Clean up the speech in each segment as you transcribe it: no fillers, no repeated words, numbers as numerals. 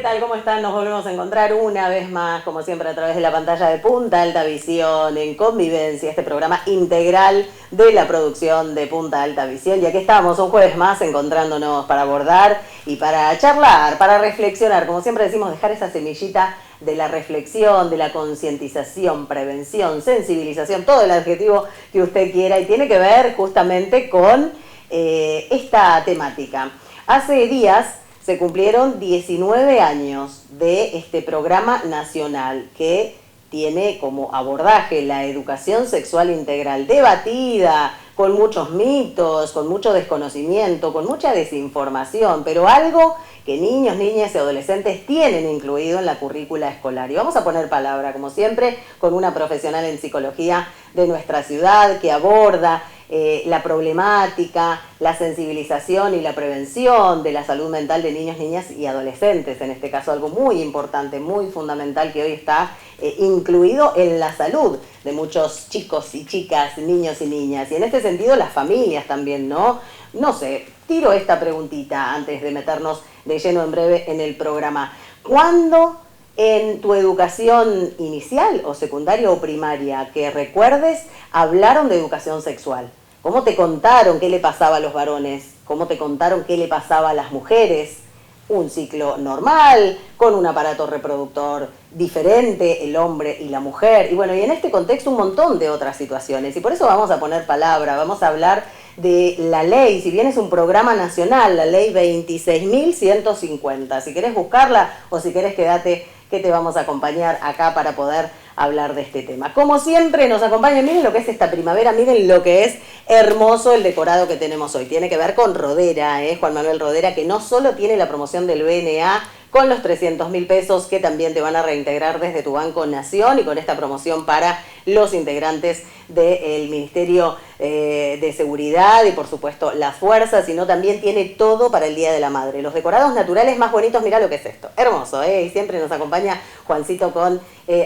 tal? ¿Cómo están? Nos volvemos a encontrar una vez más, como siempre, a través de la pantalla de Punta Alta Visión, en Convivencia, este programa integral de la producción de Punta Alta Visión. Y aquí estamos un jueves más encontrándonos para abordar y para charlar, para reflexionar. Como siempre decimos, dejar esa semillita de la reflexión, de la concientización, prevención, sensibilización, todo el adjetivo que usted quiera, y tiene que ver justamente con esta temática. Hace días se cumplieron 19 años de este programa nacional que tiene como abordaje la educación sexual integral, debatida, con muchos mitos, con mucho desconocimiento, con mucha desinformación, pero algo que niños, niñas y adolescentes tienen incluido en la currícula escolar. Y vamos a poner palabra, como siempre, con una profesional en psicología de nuestra ciudad que aborda la problemática, la sensibilización y la prevención de la salud mental de niños, niñas y adolescentes. En este caso, algo muy importante, muy fundamental, que hoy está incluido en la salud de muchos chicos y chicas, niños y niñas. Y en este sentido, las familias también, ¿no? No sé, tiro esta preguntita antes de meternos de lleno en breve en el programa. ¿Cuándo en tu educación inicial o secundaria o primaria que recuerdes hablaron de educación sexual? ¿Cómo te contaron qué le pasaba a los varones? ¿Cómo te contaron qué le pasaba a las mujeres? Un ciclo normal, con un aparato reproductor diferente, el hombre y la mujer. Y bueno, y en este contexto un montón de otras situaciones. Y por eso vamos a poner palabra, vamos a hablar de la ley, si bien es un programa nacional, la ley 26.150. Si querés buscarla o si querés quédate, que te vamos a acompañar acá para poder hablar de este tema. Como siempre nos acompaña, miren lo que es esta primavera, miren lo que es hermoso el decorado que tenemos hoy. Tiene que ver con Rodera, Juan Manuel Rodera, que no solo tiene la promoción del BNA con los 300.000 pesos que también te van a reintegrar desde tu Banco Nación, y con esta promoción para los integrantes del Ministerio de Seguridad y por supuesto las fuerzas, sino también tiene todo para el Día de la Madre. Los decorados naturales más bonitos, mira lo que es esto, hermoso, y siempre nos acompaña Juancito con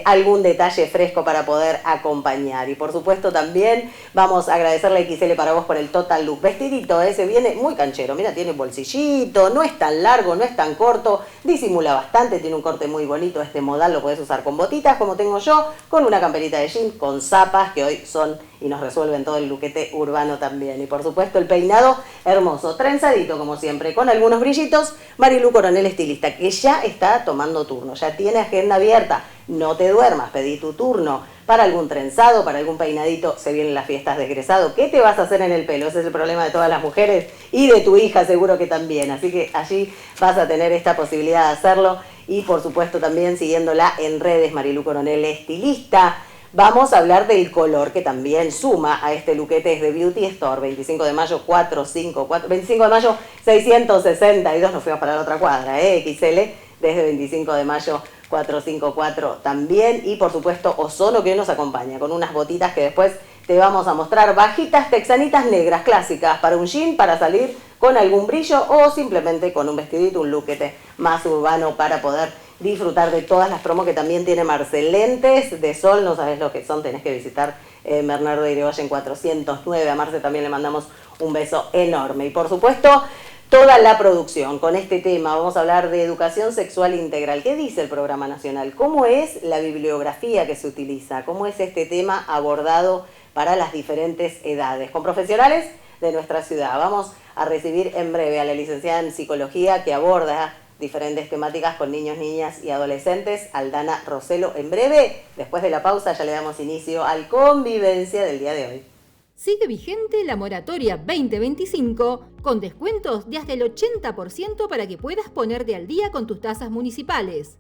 algún detalle fresco para poder acompañar. Y por supuesto también vamos a agradecerle a XL para vos por el Total Look. Vestidito ese viene muy canchero, mira, tiene bolsillito, no es tan largo, no es tan corto, disimula bastante, tiene un corte muy bonito, este modal lo podés usar con botitas como tengo yo, con una camperita de jean, con zapas que hoy son y nos resuelven todo el luquete urbano también. Y por supuesto el peinado hermoso, trenzadito como siempre, con algunos brillitos. Marilu Coronel, estilista, que ya está tomando turno, ya tiene agenda abierta. No te duermas, pedí tu turno para algún trenzado, para algún peinadito. Se vienen las fiestas de egresado. ¿Qué te vas a hacer en el pelo? Ese es el problema de todas las mujeres y de tu hija seguro que también. Así que allí vas a tener esta posibilidad de hacerlo. Y por supuesto también siguiéndola en redes, Marilu Coronel, estilista. Vamos a hablar del color, que también suma a este luquete desde Beauty Store. 25 de mayo 454, 25 de mayo 662, nos fuimos para la otra cuadra, XL, desde 25 de mayo 454 también. Y por supuesto Ozono, que hoy nos acompaña con unas botitas que después te vamos a mostrar, bajitas texanitas negras clásicas para un jean, para salir con algún brillo o simplemente con un vestidito, un luquete más urbano para poder disfrutar de todas las promos que también tiene Marcel. Lentes de sol, no sabes lo que son, tenés que visitar Bernardo de Irigoyen 409. A Marce también le mandamos un beso enorme. Y por supuesto toda la producción con este tema. Vamos a hablar de educación sexual integral. ¿Qué dice el programa nacional? ¿Cómo es la bibliografía que se utiliza? ¿Cómo es este tema abordado para las diferentes edades? Con profesionales de nuestra ciudad. Vamos a recibir en breve a la licenciada en psicología que aborda diferentes temáticas con niños, niñas y adolescentes, Aldana Roselo. En breve, después de la pausa, ya le damos inicio al Convivencia del día de hoy. Sigue vigente la moratoria 2025 con descuentos de hasta el 80% para que puedas ponerte al día con tus tasas municipales.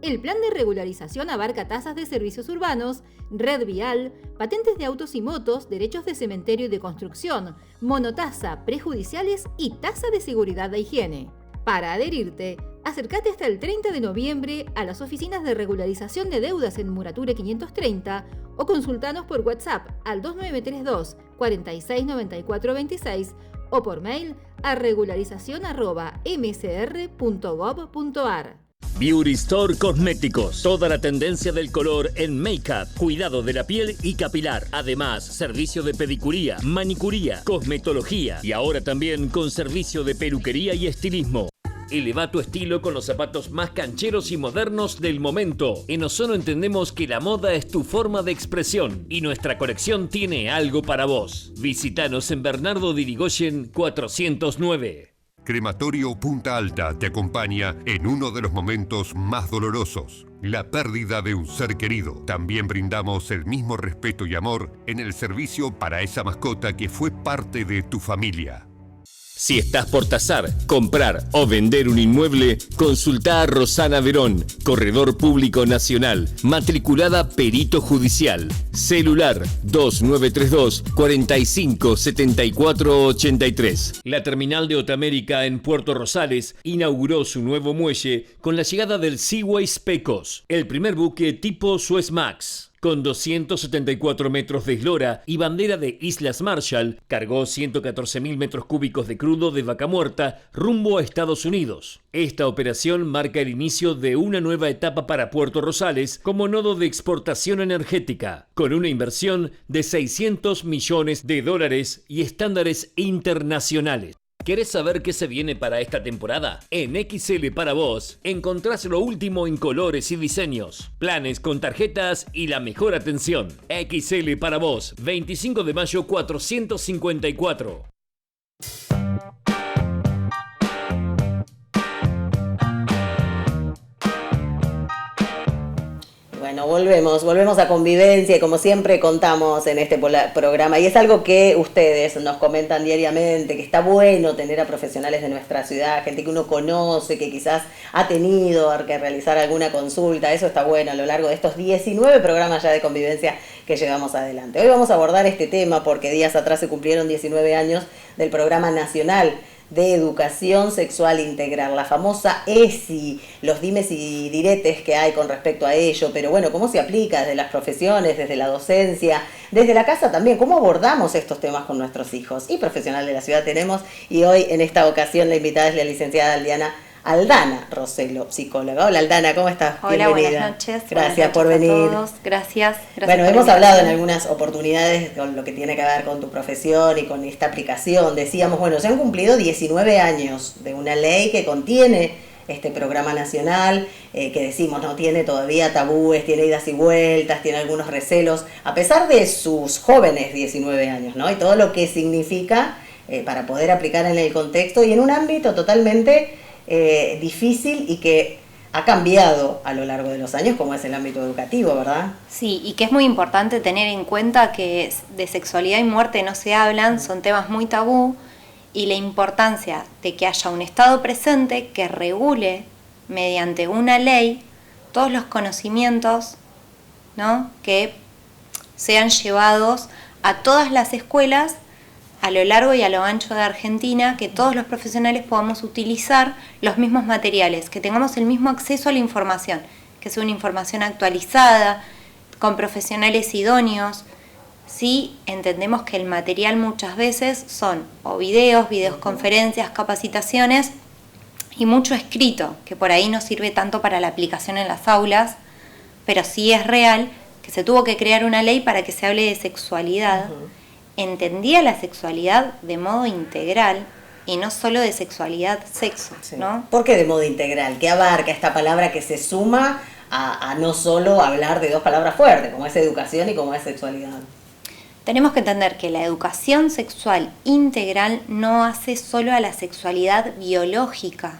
El plan de regularización abarca tasas de servicios urbanos, red vial, patentes de autos y motos, derechos de cementerio y de construcción, monotasa, prejudiciales y tasa de seguridad de higiene. Para adherirte, acércate hasta el 30 de noviembre a las oficinas de regularización de deudas en Murature 530 o consultanos por WhatsApp al 2932 469426 o por mail a regularizacion@msr.gov.ar. Beauty Store Cosméticos. Toda la tendencia del color en make-up, cuidado de la piel y capilar. Además, servicio de pedicuría, manicuría, cosmetología y ahora también con servicio de peluquería y estilismo. Eleva tu estilo con los zapatos más cancheros y modernos del momento. En Ozono entendemos que la moda es tu forma de expresión y nuestra colección tiene algo para vos. Visítanos en Bernardo de Irigoyen 409. Crematorio Punta Alta te acompaña en uno de los momentos más dolorosos, la pérdida de un ser querido. También brindamos el mismo respeto y amor en el servicio para esa mascota que fue parte de tu familia. Si estás por tasar, comprar o vender un inmueble, consulta a Rosana Verón, Corredor Público Nacional, matriculada Perito Judicial. Celular 2932 45 74 83. La terminal de Otamérica en Puerto Rosales inauguró su nuevo muelle con la llegada del Seaways Pecos, el primer buque tipo Suezmax. Con 274 metros de eslora y bandera de Islas Marshall, cargó 114.000 metros cúbicos de crudo de vaca muerta rumbo a Estados Unidos. Esta operación marca el inicio de una nueva etapa para Puerto Rosales como nodo de exportación energética, con una inversión de $600 millones y estándares internacionales. ¿Querés saber qué se viene para esta temporada? En XL para vos encontrás lo último en colores y diseños, planes con tarjetas y la mejor atención. XL para vos, 25 de mayo 454. Bueno, volvemos a convivencia y como siempre contamos en este programa y es algo que ustedes nos comentan diariamente, que está bueno tener a profesionales de nuestra ciudad, gente que uno conoce, que quizás ha tenido que realizar alguna consulta, eso está bueno a lo largo de estos 19 programas ya de convivencia que llevamos adelante. Hoy vamos a abordar este tema porque días atrás se cumplieron 19 años del Programa Nacional de Educación Sexual Integral, la famosa ESI, los dimes y diretes que hay con respecto a ello, pero bueno, ¿cómo se aplica desde las profesiones, desde la docencia, desde la casa también? ¿Cómo abordamos estos temas con nuestros hijos? Y profesional de la ciudad tenemos, y hoy en esta ocasión la invitada es la licenciada Aldana Roselo, psicóloga. Hola Aldana, ¿cómo estás? Hola, bienvenida. buenas noches. Gracias por venir. A todos. Gracias. Bueno, hemos hablado en algunas oportunidades con lo que tiene que ver con tu profesión y con esta aplicación. Decíamos, bueno, se han cumplido 19 años de una ley que contiene este programa nacional, que decimos, no tiene todavía tabúes, tiene idas y vueltas, tiene algunos recelos, a pesar de sus jóvenes 19 años, ¿no? Y todo lo que significa para poder aplicar en el contexto y en un ámbito totalmente difícil y que ha cambiado a lo largo de los años, como es el ámbito educativo, ¿verdad? Sí, y que es muy importante tener en cuenta que de sexualidad y muerte no se hablan, son temas muy tabú, y la importancia de que haya un Estado presente que regule mediante una ley todos los conocimientos, ¿no?, que sean llevados a todas las escuelas a lo largo y a lo ancho de Argentina, que todos los profesionales podamos utilizar los mismos materiales, que tengamos el mismo acceso a la información, que sea una información actualizada, con profesionales idóneos. Sí, entendemos que el material muchas veces son o videoconferencias, capacitaciones y mucho escrito, que por ahí no sirve tanto para la aplicación en las aulas, pero sí es real que se tuvo que crear una ley para que se hable de sexualidad. Entendía la sexualidad de modo integral y no solo de sexualidad, sexo, sí, ¿no? ¿Por qué de modo integral? ¿Qué abarca esta palabra que se suma a no solo hablar de dos palabras fuertes, como es educación y como es sexualidad? Tenemos que entender que la educación sexual integral no hace solo a la sexualidad biológica,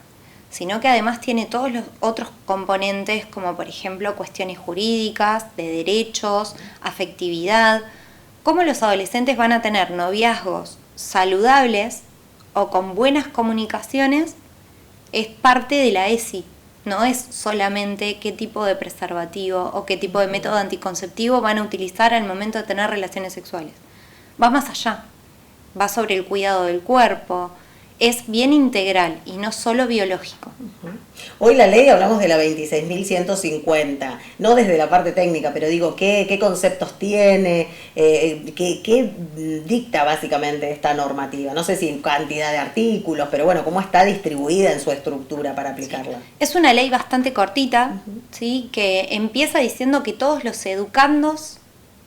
sino que además tiene todos los otros componentes, como por ejemplo cuestiones jurídicas, de derechos, afectividad. Cómo los adolescentes van a tener noviazgos saludables o con buenas comunicaciones es parte de la ESI. No es solamente qué tipo de preservativo o qué tipo de método anticonceptivo van a utilizar al momento de tener relaciones sexuales. Va más allá, va sobre el cuidado del cuerpo, es bien integral y no solo biológico. Hoy la ley, hablamos de la 26.150, no desde la parte técnica, pero digo, ¿qué conceptos tiene? ¿Qué dicta básicamente esta normativa? No sé si en cantidad de artículos, pero bueno, ¿cómo está distribuida en su estructura para aplicarla? Sí. Es una ley bastante cortita, ¿sí?, que empieza diciendo que todos los educandos,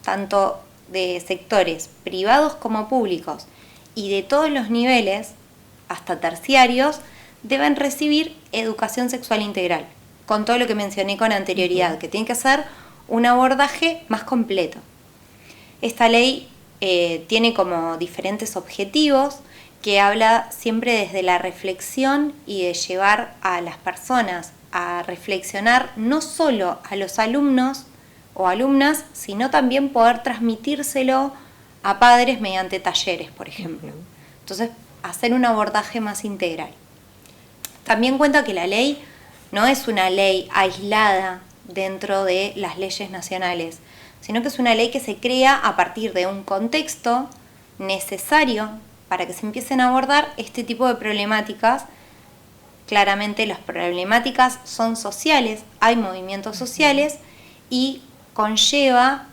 tanto de sectores privados como públicos, y de todos los niveles, hasta terciarios, deben recibir educación sexual integral, con todo lo que mencioné con anterioridad, que tiene que ser un abordaje más completo. Esta ley tiene como diferentes objetivos, que habla siempre desde la reflexión y de llevar a las personas a reflexionar, no solo a los alumnos o alumnas, sino también poder transmitírselo a padres mediante talleres, por ejemplo. Entonces, hacer un abordaje más integral. También cuenta que la ley no es una ley aislada dentro de las leyes nacionales, sino que es una ley que se crea a partir de un contexto necesario para que se empiecen a abordar este tipo de problemáticas. Claramente las problemáticas son sociales, hay movimientos sociales y conlleva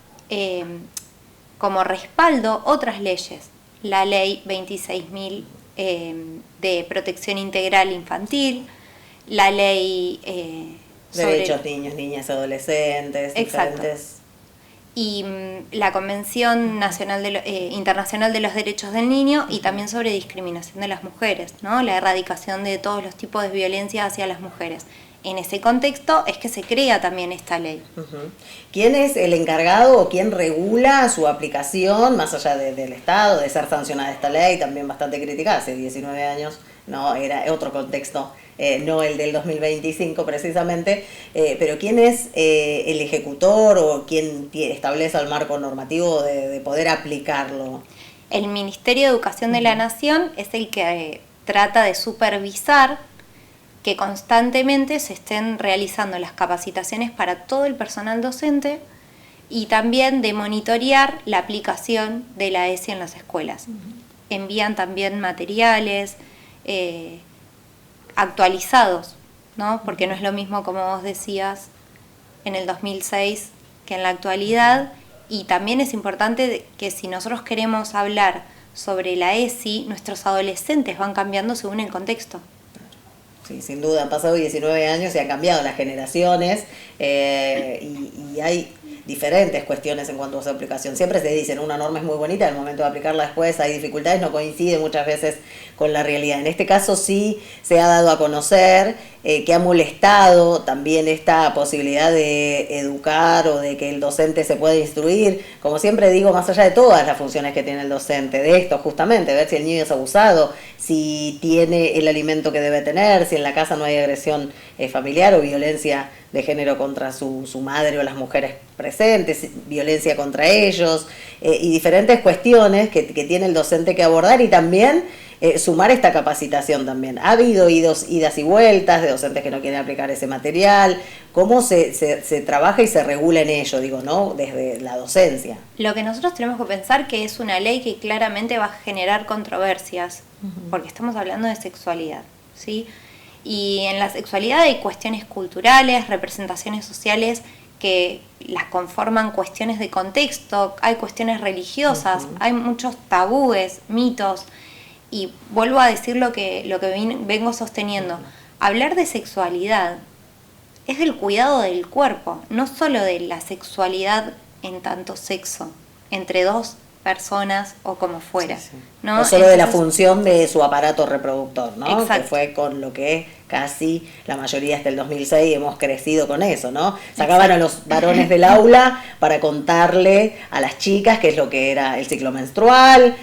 como respaldo otras leyes. La ley 26.000 de protección integral infantil, la ley derechos niños, niñas, adolescentes, exacto, diferentes. Y la Convención Nacional Internacional de los Derechos del Niño, y también sobre discriminación de las mujeres, ¿no? La erradicación de todos los tipos de violencia hacia las mujeres. En ese contexto es que se crea también esta ley. ¿Quién es el encargado o quién regula su aplicación, más allá del Estado, de ser sancionada esta ley, también bastante criticada hace 19 años, no era otro contexto, no el del 2025 precisamente, pero quién es el ejecutor o quién establece el marco normativo de poder aplicarlo? El Ministerio de Educación de la Nación es el que trata de supervisar que constantemente se estén realizando las capacitaciones para todo el personal docente y también de monitorear la aplicación de la ESI en las escuelas. Envían también materiales actualizados, ¿no? Porque no es lo mismo, como vos decías, en el 2006 que en la actualidad, y también es importante que si nosotros queremos hablar sobre la ESI, nuestros adolescentes van cambiando según el contexto. Sí, sin duda, han pasado 19 años y han cambiado las generaciones y hay diferentes cuestiones en cuanto a su aplicación. Siempre se dicen, una norma es muy bonita, al momento de aplicarla después hay dificultades, no coincide muchas veces con la realidad. En este caso sí se ha dado a conocer que ha molestado también esta posibilidad de educar o de que el docente se pueda instruir. Como siempre digo, más allá de todas las funciones que tiene el docente, de esto justamente, ver si el niño es abusado, si tiene el alimento que debe tener, si en la casa no hay agresión familiar o violencia de género contra su madre o las mujeres presentes, violencia contra ellos y diferentes cuestiones que tiene el docente que abordar y también sumar esta capacitación también. Ha habido idas y vueltas de docentes que no quieren aplicar ese material. ¿Cómo se trabaja y se regula en ello, digo, ¿no? Desde la docencia. Lo que nosotros tenemos que pensar que es una ley que claramente va a generar controversias, porque estamos hablando de sexualidad, ¿sí? Y en la sexualidad hay cuestiones culturales, representaciones sociales que las conforman cuestiones de contexto, hay cuestiones religiosas, hay muchos tabúes, mitos. Y vuelvo a decir lo que vengo sosteniendo. Hablar de sexualidad es del cuidado del cuerpo, no solo de la sexualidad en tanto sexo, entre dos personas o como fuera. Sí, sí. ¿No? Solo de la función de su aparato reproductor, ¿no? Exacto. Que fue con lo que casi la mayoría hasta el 2006 hemos crecido con eso, ¿no? Sacaban a los varones del aula para contarle a las chicas qué es lo que era el ciclo menstrual,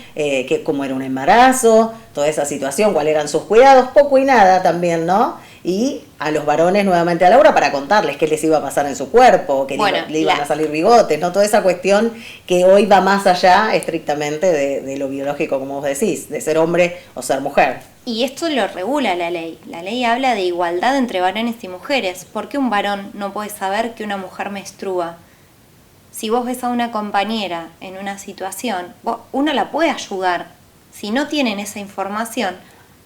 cómo era un embarazo, toda esa situación, cuáles eran sus cuidados, poco y nada también, ¿no? Y a los varones nuevamente al aula para contarles qué les iba a pasar en su cuerpo, que le iban a salir bigotes, ¿no? Toda esa cuestión que hoy va más allá estrictamente de lo biológico, como vos decís, de ser hombre o ser mujer. Y esto lo regula la ley. La ley habla de igualdad entre varones y mujeres. ¿Por qué un varón no puede saber que una mujer menstrua? Si vos ves a una compañera en una situación, uno la puede ayudar. Si no tienen esa información,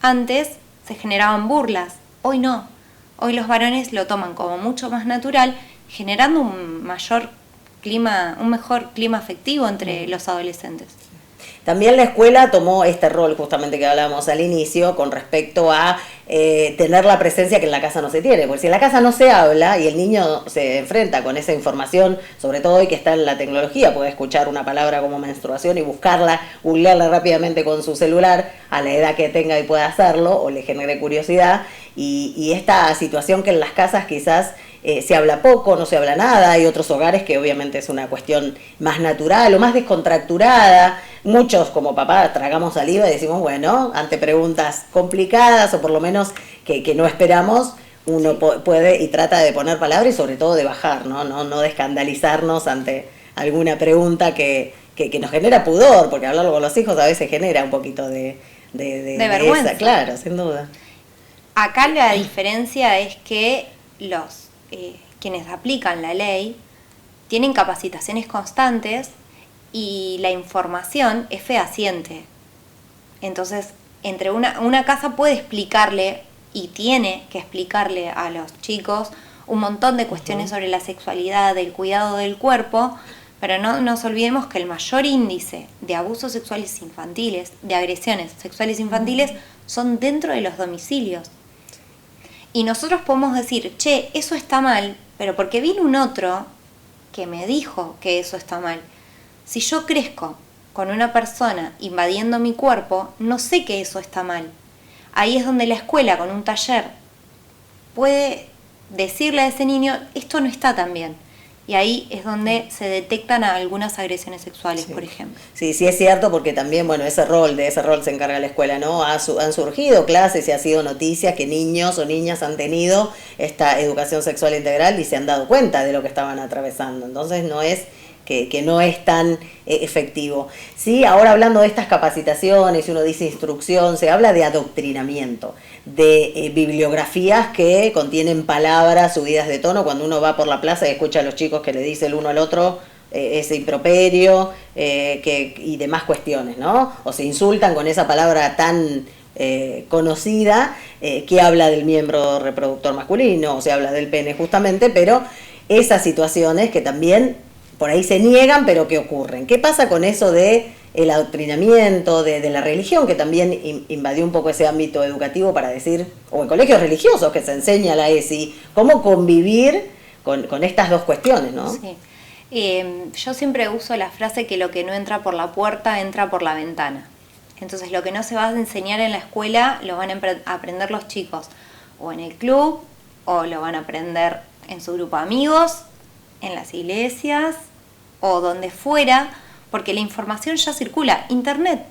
antes se generaban burlas. Hoy no. Hoy los varones lo toman como mucho más natural, generando un mejor clima afectivo entre los adolescentes. también la escuela tomó este rol justamente que hablábamos al inicio con respecto a tener la presencia que en la casa no se tiene, porque si en la casa no se habla y el niño se enfrenta con esa información, sobre todo hoy que está en la tecnología, puede escuchar una palabra como menstruación y buscarla, googlearla rápidamente con su celular a la edad que tenga y pueda hacerlo o le genere curiosidad, y esta situación que en las casas quizás se habla poco, no se habla nada, hay otros hogares que obviamente es una cuestión más natural o más descontracturada. Muchos como papás tragamos saliva y decimos, bueno, ante preguntas complicadas o por lo menos que no esperamos, uno puede y trata de poner palabras y sobre todo de bajar, no de escandalizarnos ante alguna pregunta que nos genera pudor, porque hablarlo con los hijos a veces genera un poquito de vergüenza. Claro, sin duda. Acá la diferencia es que los quienes aplican la ley tienen capacitaciones constantes y la información es fehaciente. Entonces, entre una casa puede explicarle y tiene que explicarle a los chicos un montón de cuestiones sobre la sexualidad, del cuidado del cuerpo, pero no nos olvidemos que el mayor índice de abusos sexuales infantiles, de agresiones sexuales infantiles, son dentro de los domicilios. Y nosotros podemos decir, che, eso está mal, pero porque vino un otro que me dijo que eso está mal. Si yo crezco con una persona invadiendo mi cuerpo, no sé que eso está mal. Ahí es donde la escuela, con un taller, puede decirle a ese niño, esto no está tan bien. Y ahí es donde se detectan algunas agresiones sexuales, por ejemplo. Sí, es cierto, porque también, bueno, de ese rol se encarga la escuela, ¿no? Han surgido clases y ha sido noticias que niños o niñas han tenido esta educación sexual integral y se han dado cuenta de lo que estaban atravesando. Entonces no es que no es tan efectivo. Sí, ahora hablando de estas capacitaciones, uno dice instrucción, se habla de adoctrinamiento, de bibliografías que contienen palabras subidas de tono. Cuando uno va por la plaza y escucha a los chicos que le dice el uno al otro ese improperio y demás cuestiones, ¿no? O se insultan con esa palabra tan conocida que habla del miembro reproductor masculino, o se habla del pene justamente, pero esas situaciones que también por ahí se niegan, pero que ocurren. ¿Qué pasa con eso de el adoctrinamiento, de la religión, que también invadió un poco ese ámbito educativo para decir, o en colegios religiosos que se enseña la ESI, cómo convivir con estas dos cuestiones, ¿no? Sí. Yo siempre uso la frase que lo que no entra por la puerta, entra por la ventana. Entonces lo que no se va a enseñar en la escuela, lo van a aprender los chicos, o en el club, o lo van a aprender en su grupo de amigos, en las iglesias, o donde fuera, porque la información ya circula, internet.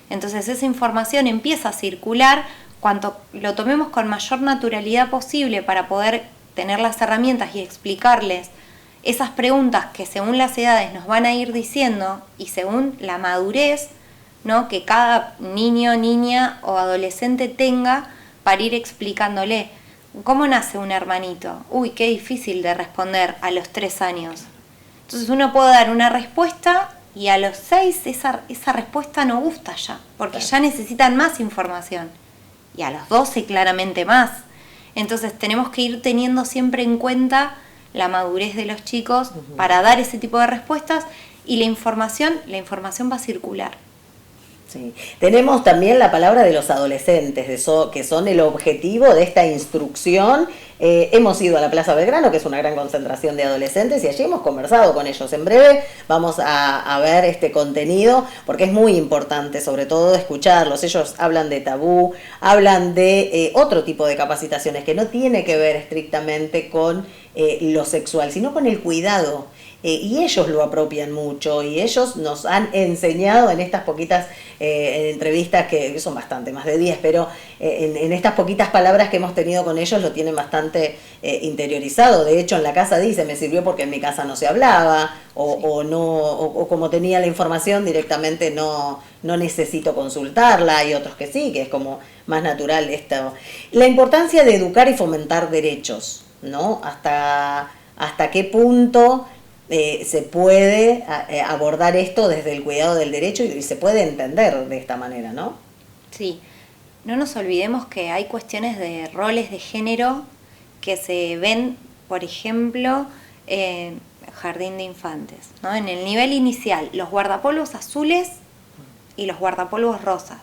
Entonces esa información empieza a circular cuanto lo tomemos con mayor naturalidad posible para poder tener las herramientas y explicarles esas preguntas que según las edades nos van a ir diciendo y según la madurez, ¿no?, que cada niño, niña o adolescente tenga para ir explicándole. ¿Cómo nace un hermanito? Uy, qué difícil de responder a los 3 años. Entonces uno puede dar una respuesta y a los 6 esa respuesta no gusta ya, porque ya necesitan más información. Y a los 12 claramente más. Entonces tenemos que ir teniendo siempre en cuenta la madurez de los chicos para dar ese tipo de respuestas, y la información va a circular. Sí. Tenemos también la palabra de los adolescentes, que son el objetivo de esta instrucción. Hemos ido a la Plaza Belgrano, que es una gran concentración de adolescentes, y allí hemos conversado con ellos. En breve vamos a ver este contenido, porque es muy importante, sobre todo, escucharlos. Ellos hablan de tabú, hablan de otro tipo de capacitaciones que no tiene que ver estrictamente con lo sexual, sino con el cuidado. Y ellos lo apropian mucho, y ellos nos han enseñado en estas poquitas entrevistas, que son bastante, más de 10, pero en estas poquitas palabras que hemos tenido con ellos lo tienen bastante interiorizado. De hecho, en la casa dice, me sirvió porque en mi casa no se hablaba, o como tenía la información directamente no necesito consultarla. Hay otros que sí, que es como más natural esto. La importancia de educar y fomentar derechos, ¿no? Hasta qué punto se puede abordar esto desde el cuidado del derecho y se puede entender de esta manera, ¿no? Sí, no nos olvidemos que hay cuestiones de roles de género que se ven, por ejemplo, en jardín de infantes, ¿no? En el nivel inicial, los guardapolvos azules y los guardapolvos rosas.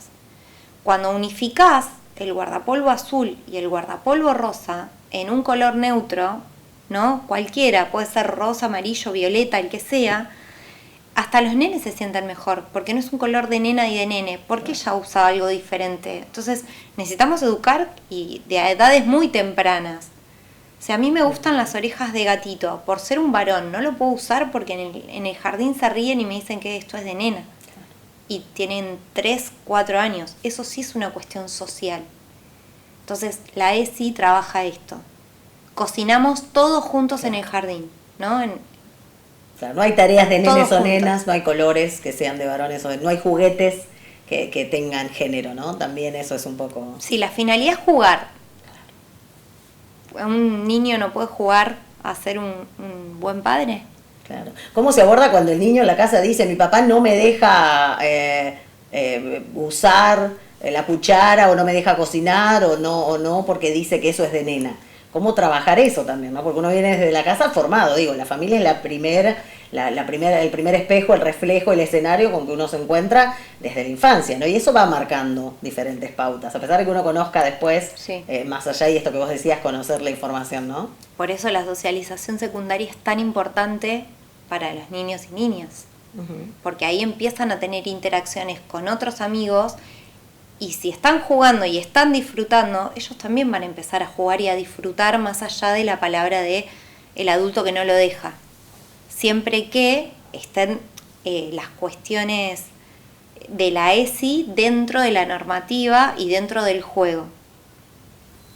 Cuando unificás el guardapolvo azul y el guardapolvo rosa en un color neutro, ¿no? Cualquiera, puede ser rosa, amarillo, violeta, el que sea, hasta los nenes se sienten mejor, porque no es un color de nena y de nene, porque ella usa algo diferente. Entonces necesitamos educar y de edades muy tempranas. O sea, a mí me gustan las orejas de gatito, por ser un varón, no lo puedo usar porque en el jardín se ríen y me dicen que esto es de nena. Y tienen 3, 4 años. Eso sí es una cuestión social. Entonces, la ESI trabaja esto. Cocinamos todos juntos en el jardín, ¿no? Claro, no hay tareas de nenes o juntos. nenas, no hay colores que sean de varones o no hay juguetes que tengan género, ¿no? También eso es un poco... Si la finalidad es jugar, un niño no puede jugar a ser un buen padre. Claro. ¿Cómo se aborda cuando el niño en la casa dice, mi papá no me deja usar la cuchara o no me deja cocinar o no porque dice que eso es de nena? ¿Cómo trabajar eso también, no? Porque uno viene desde la casa formado, digo, la familia es el primer espejo, el reflejo, el escenario con que uno se encuentra desde la infancia, ¿no? Y eso va marcando diferentes pautas, a pesar de que uno conozca después, Sí. Más allá y esto que vos decías, conocer la información, ¿no? Por eso la socialización secundaria es tan importante para los niños y niñas, porque ahí empiezan a tener interacciones con otros amigos y si están jugando y están disfrutando, ellos también van a empezar a jugar y a disfrutar más allá de la palabra de el adulto que no lo deja. Siempre que estén las cuestiones de la ESI dentro de la normativa y dentro del juego.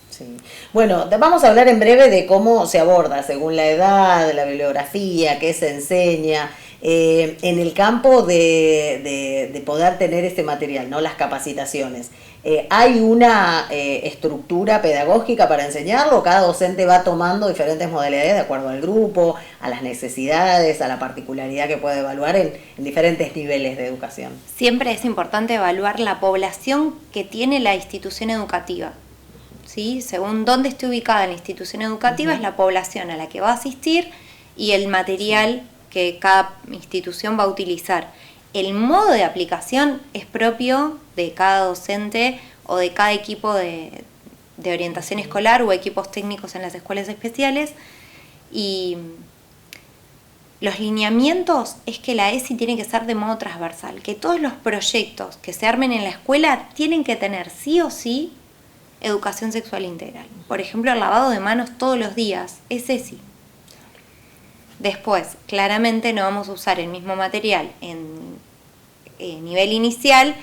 Sí. Bueno, vamos a hablar en breve de cómo se aborda según la edad, la bibliografía, qué se enseña, en el campo de poder tener este material, ¿no? Las capacitaciones. ¿Hay una estructura pedagógica para enseñarlo? ¿Cada docente va tomando diferentes modalidades de acuerdo al grupo, a las necesidades, a la particularidad que puede evaluar en diferentes niveles de educación? Siempre es importante evaluar la población que tiene la institución educativa. ¿Sí? Según dónde esté ubicada la institución educativa, es la población a la que va a asistir y el material que cada institución va a utilizar. El modo de aplicación es propio de cada docente o de cada equipo de orientación escolar o equipos técnicos en las escuelas especiales. Y los lineamientos es que la ESI tiene que ser de modo transversal, que todos los proyectos que se armen en la escuela tienen que tener sí o sí educación sexual integral. Por ejemplo, el lavado de manos todos los días es ESI. Después, claramente no vamos a usar el mismo material en nivel inicial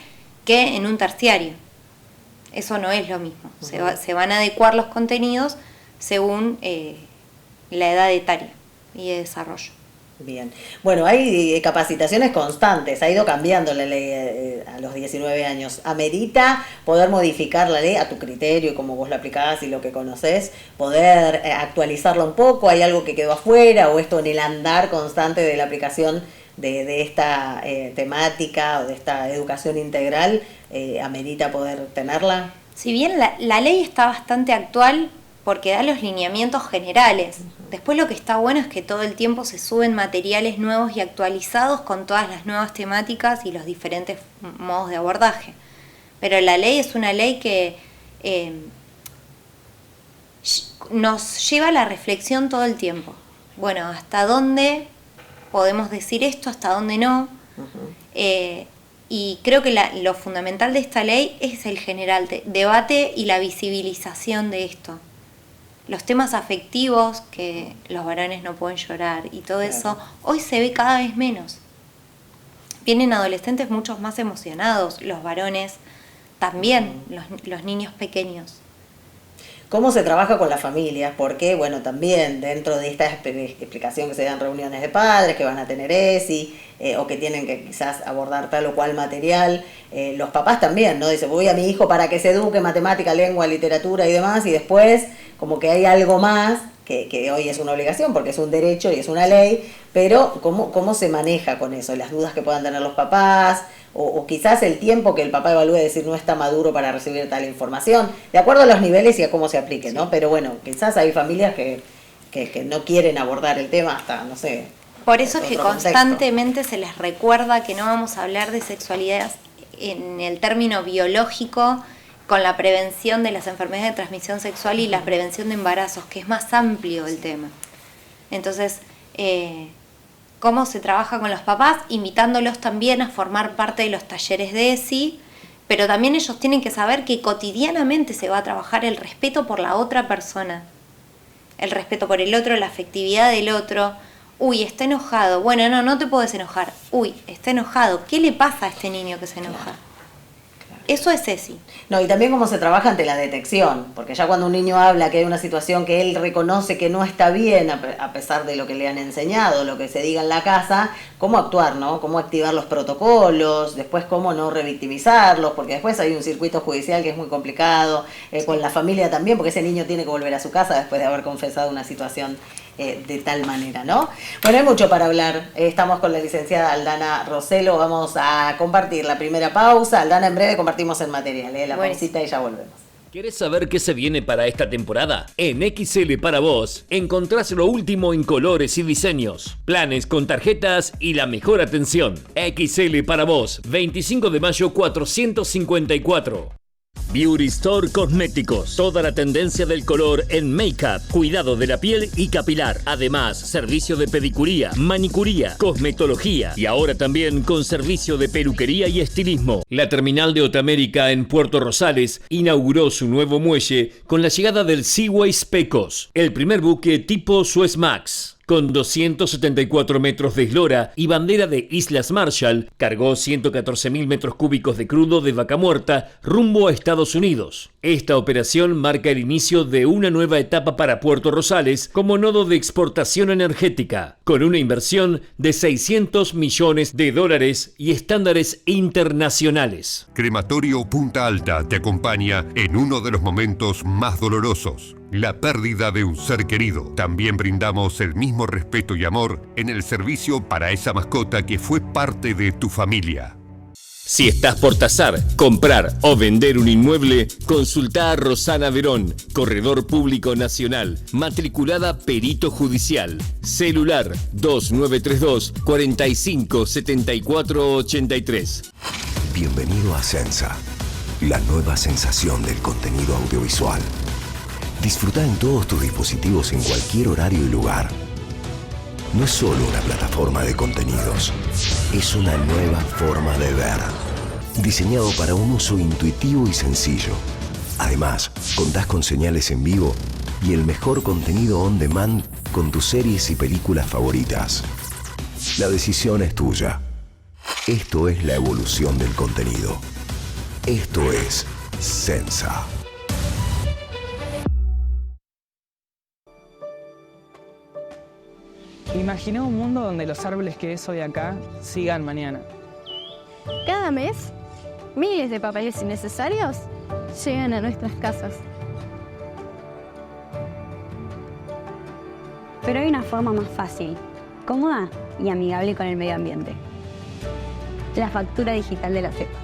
que en un terciario. Eso no es lo mismo. Se van a adecuar los contenidos según la edad etaria y de desarrollo. Bien. Bueno, hay capacitaciones constantes, ha ido cambiando la ley a los 19 años. ¿Amerita poder modificar la ley a tu criterio, como vos la aplicás y lo que conocés, poder actualizarla un poco? ¿Hay algo que quedó afuera o esto en el andar constante de la aplicación de esta temática o de esta educación integral, amerita poder tenerla? Si bien la ley está bastante actual porque da los lineamientos generales, después lo que está bueno es que todo el tiempo se suben materiales nuevos y actualizados con todas las nuevas temáticas y los diferentes modos de abordaje. Pero la ley es una ley que nos lleva a la reflexión todo el tiempo. Bueno, ¿hasta dónde podemos decir esto? ¿Hasta dónde no? Y creo que lo fundamental de esta ley es el general debate y la visibilización de esto. Los temas afectivos, que los varones no pueden llorar y todo eso, hoy se ve cada vez menos. Vienen adolescentes mucho más emocionados, los varones también, los niños pequeños. ¿Cómo se trabaja con las familias? Porque, bueno, también dentro de esta explicación que se dan reuniones de padres que van a tener ESI o que tienen que quizás abordar tal o cual material, los papás también, ¿no? Dice, voy a mi hijo para que se eduque matemática, lengua, literatura y demás, y después como que hay algo más que hoy es una obligación porque es un derecho y es una ley, pero ¿cómo se maneja con eso? Las dudas que puedan tener los papás, o quizás el tiempo que el papá evalúe, decir no está maduro para recibir tal información, de acuerdo a los niveles y a cómo se aplique, ¿no? Pero bueno, quizás hay familias que no quieren abordar el tema hasta, no sé. Por eso es que otro contexto. constantemente se les recuerda que no vamos a hablar de sexualidad en el término biológico con la prevención de las enfermedades de transmisión sexual y la prevención de embarazos, que es más amplio el tema. Entonces, ¿cómo se trabaja con los papás? Invitándolos también a formar parte de los talleres de ESI, pero también ellos tienen que saber que cotidianamente se va a trabajar el respeto por la otra persona, el respeto por el otro, la afectividad del otro. Uy, está enojado. Bueno, no te puedes enojar. Uy, está enojado. ¿Qué le pasa a este niño que se enoja? Eso es ESI. No, y también cómo se trabaja ante la detección, porque ya cuando un niño habla que hay una situación que él reconoce que no está bien, a pesar de lo que le han enseñado, lo que se diga en la casa, cómo actuar, ¿no? Cómo activar los protocolos, después cómo no revictimizarlos, porque después hay un circuito judicial que es muy complicado, con la familia también, porque ese niño tiene que volver a su casa después de haber confesado una situación de tal manera, ¿no? Bueno, hay mucho para hablar. Estamos con la licenciada Aldana Roselo, vamos a compartir la primera pausa. Aldana, en breve compartimos el material, la pausita y ya volvemos. ¿Querés saber qué se viene para esta temporada? En XL para vos encontrás lo último en colores y diseños, planes con tarjetas y la mejor atención. XL para vos, 25 de mayo 454. Beauty Store Cosméticos. Toda la tendencia del color en make-up, cuidado de la piel y capilar. Además, servicio de pedicuría, manicuría, cosmetología y ahora también con servicio de peluquería y estilismo. La terminal de Otamérica en Puerto Rosales inauguró su nuevo muelle con la llegada del Seaways Pecos, el primer buque tipo Suez Max. Con 274 metros de eslora y bandera de Islas Marshall, cargó 114.000 metros cúbicos de crudo de vaca muerta rumbo a Estados Unidos. Esta operación marca el inicio de una nueva etapa para Puerto Rosales como nodo de exportación energética, con una inversión de $600 millones y estándares internacionales. Crematorio Punta Alta te acompaña en uno de los momentos más dolorosos, la pérdida de un ser querido. También brindamos el mismo respeto y amor en el servicio para esa mascota que fue parte de tu familia. Si estás por tasar, comprar o vender un inmueble, consultá a Rosana Verón, Corredor Público Nacional, matriculada Perito Judicial. Celular 2932 45 74 83. Bienvenido a Sensa, la nueva sensación del contenido audiovisual. Disfruta en todos tus dispositivos en cualquier horario y lugar. No es solo una plataforma de contenidos, es una nueva forma de ver, diseñado para un uso intuitivo y sencillo. Además, contás con señales en vivo y el mejor contenido on demand con tus series y películas favoritas. La decisión es tuya. Esto es la evolución del contenido. Esto es Sensa. Imagina un mundo donde los árboles que ves hoy acá sigan mañana. Cada mes, miles de papeles innecesarios llegan a nuestras casas. Pero hay una forma más fácil, cómoda y amigable con el medio ambiente. La factura digital de la CEPA.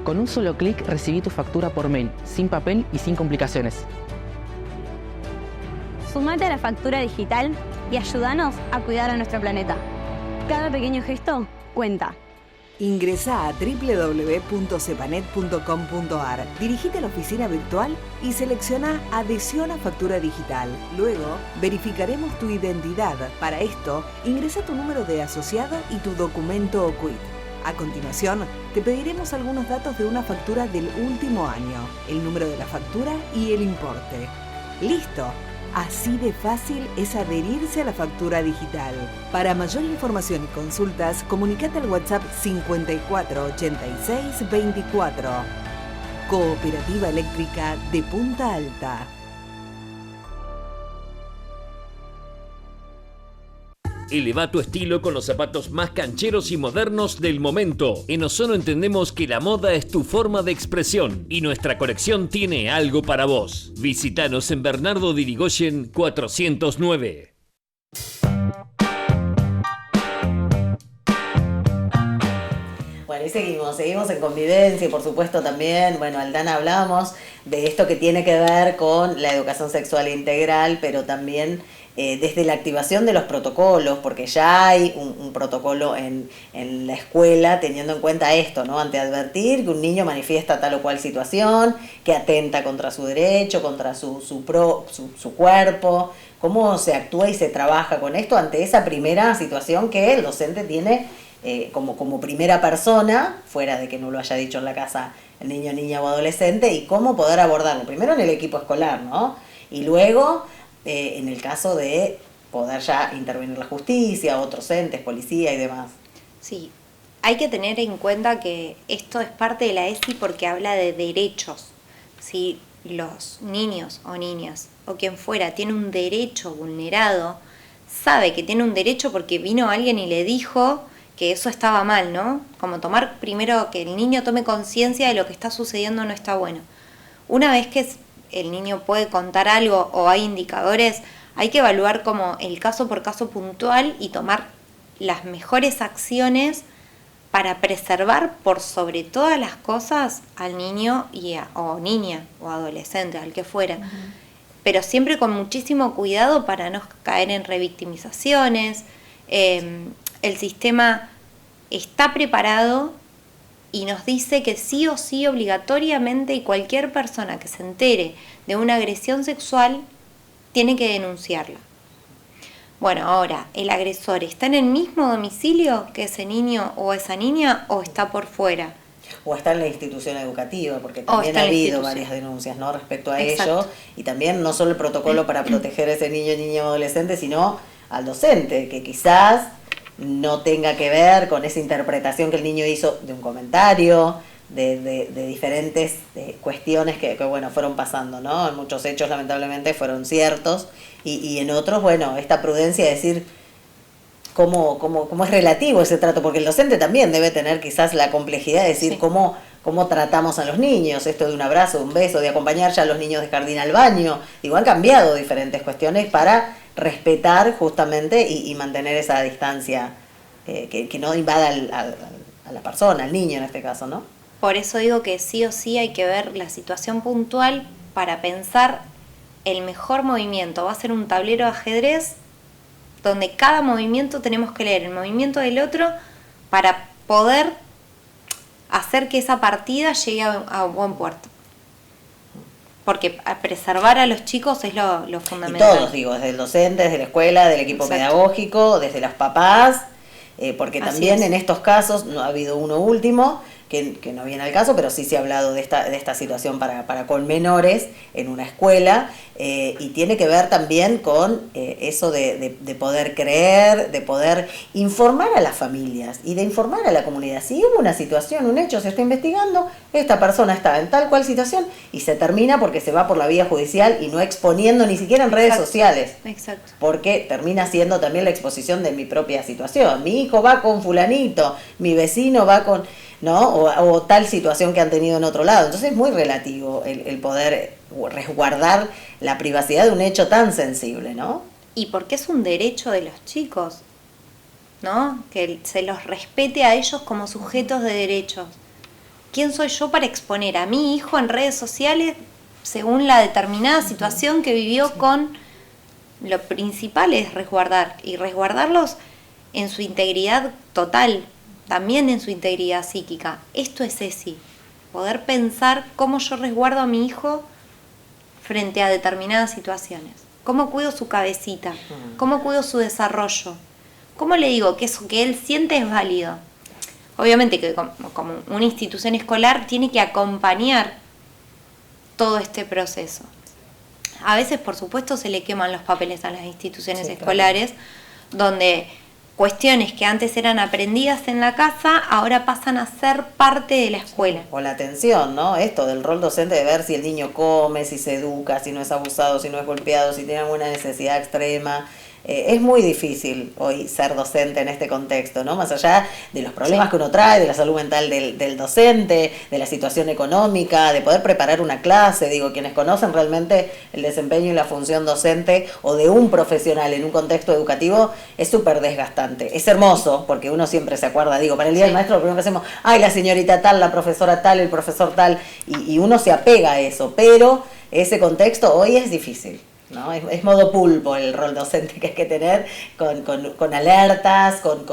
Con un solo clic recibí tu factura por mail, sin papel y sin complicaciones. Sumate a la factura digital y ayúdanos a cuidar a nuestro planeta. Cada pequeño gesto cuenta. Ingresá a www.cepanet.com.ar, dirigite a la oficina virtual y selecciona Adhesión a Factura Digital. Luego, verificaremos tu identidad. Para esto, ingresa tu número de asociado y tu documento o quit. A continuación, te pediremos algunos datos de una factura del último año, el número de la factura y el importe. ¡Listo! Así de fácil es adherirse a la factura digital. Para mayor información y consultas, comunicate al WhatsApp 548624. Cooperativa Eléctrica de Punta Alta. Eleva tu estilo con los zapatos más cancheros y modernos del momento. En Ozono entendemos que la moda es tu forma de expresión y nuestra colección tiene algo para vos. Visítanos en Bernardo de Irigoyen 409. Bueno, y seguimos en convivencia y por supuesto también, bueno, Aldana, hablamos de esto que tiene que ver con la educación sexual integral, pero también desde la activación de los protocolos, porque ya hay un protocolo en la escuela teniendo en cuenta esto, ¿no? Ante advertir que un niño manifiesta tal o cual situación, que atenta contra su derecho, contra su cuerpo, cómo se actúa y se trabaja con esto ante esa primera situación que el docente tiene como primera persona, fuera de que no lo haya dicho en la casa el niño, niña o adolescente, y cómo poder abordarlo, primero en el equipo escolar, ¿no? Y luego en el caso de poder ya intervenir la justicia, otros entes, policía y demás. Sí, hay que tener en cuenta que esto es parte de la ESI porque habla de derechos. Si los niños o niñas o quien fuera tiene un derecho vulnerado, sabe que tiene un derecho porque vino alguien y le dijo que eso estaba mal, ¿no? Como tomar primero que el niño tome conciencia de lo que está sucediendo no está bueno. Una vez que el niño puede contar algo o hay indicadores, hay que evaluar como el caso por caso puntual y tomar las mejores acciones para preservar por sobre todas las cosas al niño o niña o adolescente, al que fuera. Pero siempre con muchísimo cuidado para no caer en revictimizaciones. El sistema está preparado y nos dice que sí o sí obligatoriamente y cualquier persona que se entere de una agresión sexual tiene que denunciarla. Bueno, ahora, ¿el agresor está en el mismo domicilio que ese niño o esa niña o está por fuera? O está en la institución educativa, porque también ha habido varias denuncias, ¿no? Respecto a ello, y también no solo el protocolo para proteger a ese niño, niña o adolescente, sino al docente, que quizás no tenga que ver con esa interpretación que el niño hizo de un comentario, de diferentes cuestiones que bueno, fueron pasando, ¿no? En muchos hechos lamentablemente fueron ciertos y en otros, bueno, esta prudencia de decir cómo es relativo ese trato, porque el docente también debe tener quizás la complejidad de decir cómo tratamos a los niños, esto de un abrazo, un beso, de acompañar ya a los niños de jardín al baño, digo, han cambiado diferentes cuestiones para respetar justamente y mantener esa distancia que no invada a la persona, al niño en este caso, ¿no? Por eso digo que sí o sí hay que ver la situación puntual para pensar el mejor movimiento. Va a ser un tablero de ajedrez donde cada movimiento tenemos que leer el movimiento del otro para poder hacer que esa partida llegue a buen puerto. Porque preservar a los chicos es lo fundamental. Y todos, digo, desde el docente, desde la escuela, del equipo pedagógico, desde los papás, porque también en estos casos, no ha habido uno último, que no viene al caso, pero sí se ha hablado de esta situación para con menores en una escuela, y tiene que ver también con eso de poder creer, de poder informar a las familias y de informar a la comunidad. Si hubo una situación, un hecho, se está investigando, esta persona está en tal cual situación y se termina porque se va por la vía judicial y no exponiendo ni siquiera en redes sociales. Exacto. Porque termina siendo también la exposición de mi propia situación. Mi hijo va con fulanito, mi vecino va con... ¿no? O tal situación que han tenido en otro lado. Entonces es muy relativo el poder resguardar la privacidad de un hecho tan sensible, ¿no? Y porque es un derecho de los chicos, ¿no? Que se los respete a ellos como sujetos de derechos. ¿Quién soy yo para exponer a mi hijo en redes sociales según la determinada situación que vivió con... Lo principal es resguardar, y resguardarlos en su integridad total, también en su integridad psíquica. Esto es ESI, poder pensar cómo yo resguardo a mi hijo frente a determinadas situaciones, cómo cuido su cabecita, cómo cuido su desarrollo, cómo le digo que eso que él siente es válido. Obviamente que como una institución escolar tiene que acompañar todo este proceso. A veces, por supuesto, se le queman los papeles a las instituciones escolares, donde cuestiones que antes eran aprendidas en la casa, ahora pasan a ser parte de la escuela. O la atención, ¿no? Esto del rol docente de ver si el niño come, si se educa, si no es abusado, si no es golpeado, si tiene alguna necesidad extrema. Es muy difícil hoy ser docente en este contexto, ¿no? Más allá de los problemas que uno trae, de la salud mental del docente, de la situación económica, de poder preparar una clase. Digo, quienes conocen realmente el desempeño y la función docente o de un profesional en un contexto educativo, es súper desgastante. Es hermoso, porque uno siempre se acuerda, digo, para el Día del Maestro lo primero que hacemos, ay, la señorita tal, la profesora tal, el profesor tal, y uno se apega a eso, pero ese contexto hoy es difícil. ¿no? Es modo pulpo el rol docente que hay que tener, con alertas, con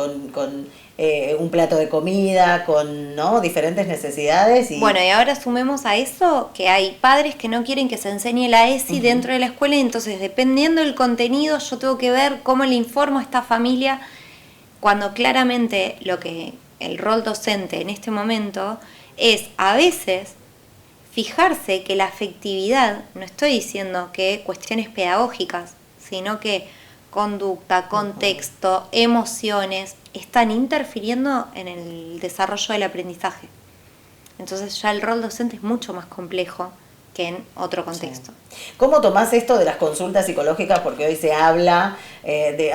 un plato de comida, con, ¿no?, diferentes necesidades. Bueno, y ahora sumemos a eso que hay padres que no quieren que se enseñe la ESI dentro de la escuela, y entonces dependiendo del contenido yo tengo que ver cómo le informo a esta familia, cuando claramente el rol docente en este momento es a veces fijarse que la afectividad, no estoy diciendo que cuestiones pedagógicas, sino que conducta, contexto, emociones, están interfiriendo en el desarrollo del aprendizaje. Entonces ya el rol docente es mucho más complejo que en otro contexto. Sí. ¿Cómo tomás esto de las consultas psicológicas? Porque hoy se habla desde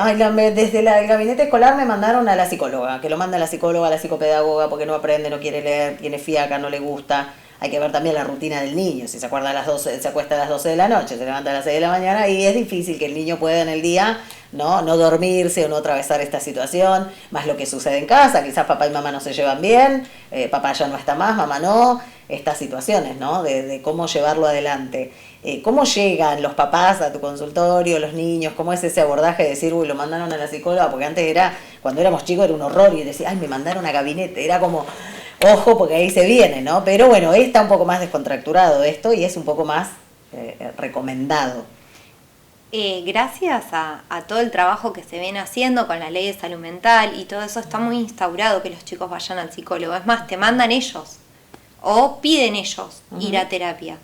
el gabinete escolar me mandaron a la psicóloga, que lo manda la psicóloga, a la psicopedagoga, porque no aprende, no quiere leer, tiene fiaca, no le gusta. Hay que ver también la rutina del niño, si se acuerda se acuesta a las 12 de la noche, se levanta a las 6 de la mañana, y es difícil que el niño pueda en el día no dormirse o no atravesar esta situación, más lo que sucede en casa, quizás papá y mamá no se llevan bien, papá ya no está más, mamá no, estas situaciones, ¿no? De cómo llevarlo adelante. ¿Cómo llegan los papás a tu consultorio, los niños? ¿Cómo es ese abordaje de decir, uy, lo mandaron a la psicóloga? Porque antes cuando éramos chicos era un horror, y decía, ay, me mandaron a gabinete, era como, ojo, porque ahí se viene, ¿no? Pero bueno, está un poco más descontracturado esto y es un poco más recomendado. Gracias a todo el trabajo que se viene haciendo con la ley de salud mental y todo eso, está muy instaurado que los chicos vayan al psicólogo. Es más, te mandan ellos o piden ellos ir a terapia.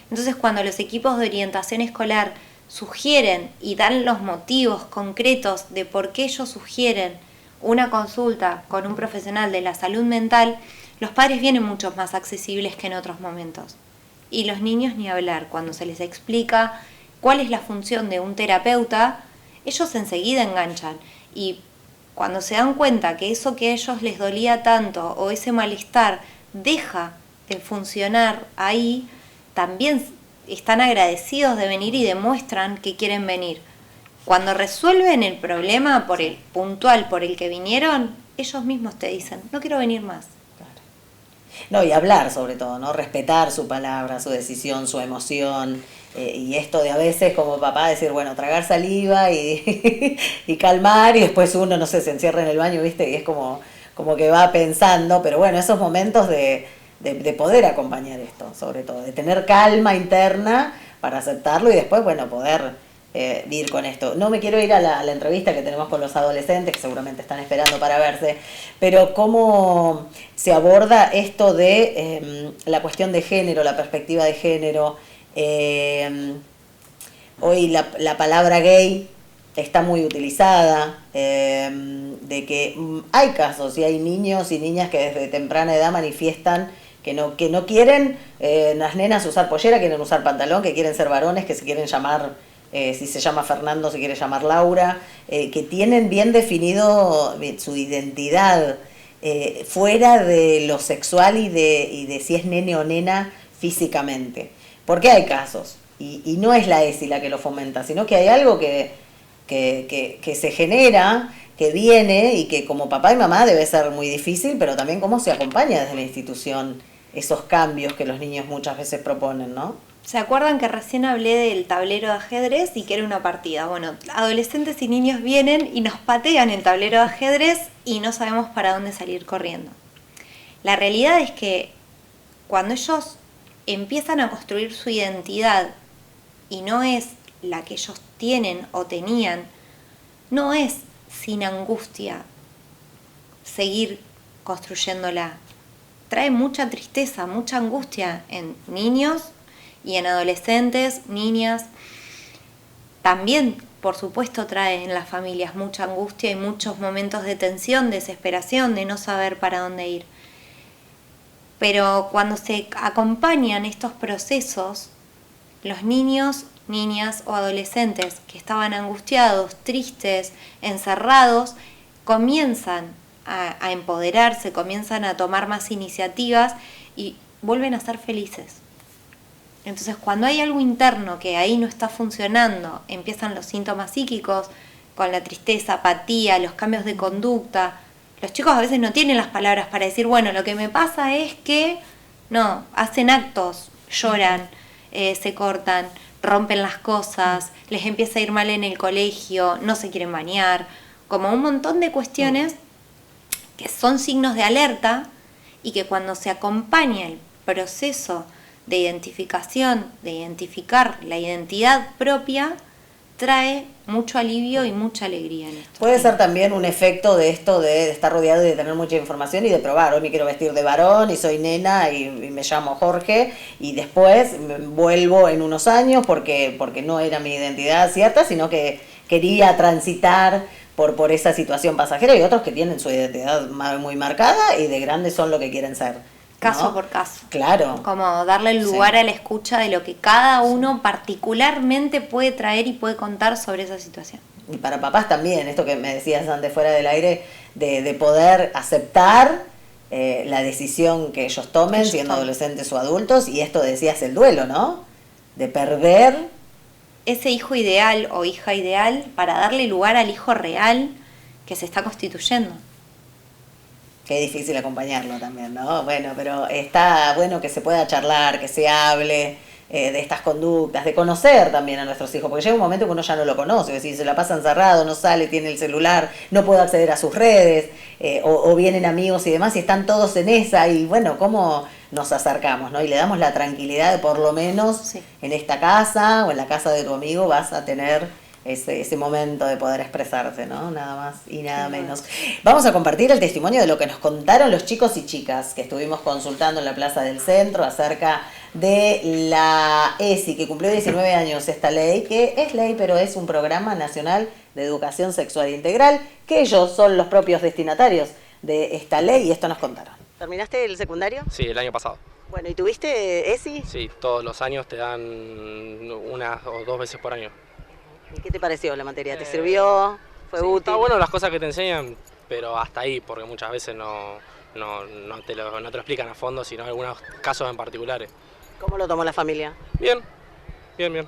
Entonces, cuando los equipos de orientación escolar sugieren y dan los motivos concretos de por qué ellos sugieren una consulta con un profesional de la salud mental, los padres vienen mucho más accesibles que en otros momentos. Y los niños ni hablar, cuando se les explica cuál es la función de un terapeuta, ellos enseguida enganchan. Y cuando se dan cuenta que eso que a ellos les dolía tanto o ese malestar deja de funcionar ahí, también están agradecidos de venir y demuestran que quieren venir. Cuando resuelven el problema puntual por el que vinieron, ellos mismos te dicen, no quiero venir más. No, y hablar sobre todo, ¿no? Respetar su palabra, su decisión, su emoción, y esto de a veces como papá decir, bueno, tragar saliva y calmar, y después uno, no sé, se encierra en el baño, ¿viste? Y es como que va pensando, pero bueno, esos momentos de poder acompañar esto, sobre todo, de tener calma interna para aceptarlo y después, bueno, poder ir con esto. No me quiero ir a la entrevista que tenemos con los adolescentes, que seguramente están esperando para verse, pero cómo se aborda esto de la cuestión de género, la perspectiva de género. Hoy la palabra gay está muy utilizada, de que hay casos y hay niños y niñas que desde temprana edad manifiestan que no quieren las nenas usar pollera, quieren usar pantalón, que quieren ser varones, que se quieren llamar, si se llama Fernando, se quiere llamar Laura, que tienen bien definido su identidad fuera de lo sexual y de si es nene o nena físicamente. Porque hay casos, y no es la ESI la que lo fomenta, sino que hay algo que se genera, que viene, y que como papá y mamá debe ser muy difícil, pero también cómo se acompaña desde la institución esos cambios que los niños muchas veces proponen, ¿no? ¿Se acuerdan que recién hablé del tablero de ajedrez y que era una partida? Bueno, adolescentes y niños vienen y nos patean el tablero de ajedrez y no sabemos para dónde salir corriendo. La realidad es que cuando ellos empiezan a construir su identidad y no es la que ellos tienen o tenían, no es sin angustia seguir construyéndola. Trae mucha tristeza, mucha angustia en niños y en adolescentes, niñas. También, por supuesto, trae en las familias mucha angustia y muchos momentos de tensión, desesperación, de no saber para dónde ir. Pero cuando se acompañan estos procesos, los niños, niñas o adolescentes que estaban angustiados, tristes, encerrados, comienzan a empoderarse, comienzan a tomar más iniciativas y vuelven a ser felices. Entonces, cuando hay algo interno que ahí no está funcionando, empiezan los síntomas psíquicos con la tristeza, apatía, los cambios de conducta. Los chicos a veces no tienen las palabras para decir, bueno, lo que me pasa es que, no, hacen actos, lloran, se cortan, rompen las cosas, les empieza a ir mal en el colegio, no se quieren bañar, como un montón de cuestiones que son signos de alerta y que cuando se acompaña el proceso de identificación, de identificar la identidad propia, trae mucho alivio y mucha alegría en esto. Puede ser también un efecto de esto de estar rodeado y de tener mucha información y de probar. Hoy me quiero vestir de varón y soy nena y me llamo Jorge y después vuelvo en unos años porque no era mi identidad cierta, sino que quería transitar por esa situación pasajera, y otros que tienen su identidad muy marcada y de grandes son lo que quieren ser. Caso por caso. Claro. Como darle el lugar a la escucha de lo que cada uno particularmente puede traer y puede contar sobre esa situación. Y para papás también, esto que me decías antes fuera del aire, de poder aceptar la decisión que ellos tomen siendo adolescentes o adultos, y esto decías el duelo, ¿no? De perder ese hijo ideal o hija ideal para darle lugar al hijo real que se está constituyendo. Qué difícil acompañarlo también, ¿no? Bueno, pero está bueno que se pueda charlar, que se hable de estas conductas, de conocer también a nuestros hijos, porque llega un momento que uno ya no lo conoce, es decir, se la pasa encerrado, no sale, tiene el celular, no puede acceder a sus redes, o vienen amigos y demás, y están todos en esa, y bueno, ¿cómo nos acercamos, no? Y le damos la tranquilidad de por lo menos en esta casa o en la casa de tu amigo vas a tener ese momento de poder expresarse, ¿no? Nada más y nada menos. Vamos a compartir el testimonio de lo que nos contaron los chicos y chicas que estuvimos consultando en la Plaza del Centro acerca de la ESI, que cumplió 19 años esta ley, que es ley, pero es un programa nacional de educación sexual integral, que ellos son los propios destinatarios de esta ley, y esto nos contaron. ¿Terminaste el secundario? Sí, el año pasado. Bueno, ¿y tuviste ESI? Sí, todos los años te dan 1 o 2 veces por año. ¿Y qué te pareció la materia? ¿Te sirvió? ¿Fue útil? Está bueno las cosas que te enseñan, pero hasta ahí, porque muchas veces no te lo explican a fondo, sino algunos casos en particulares. ¿Cómo lo tomó la familia? Bien, bien, bien.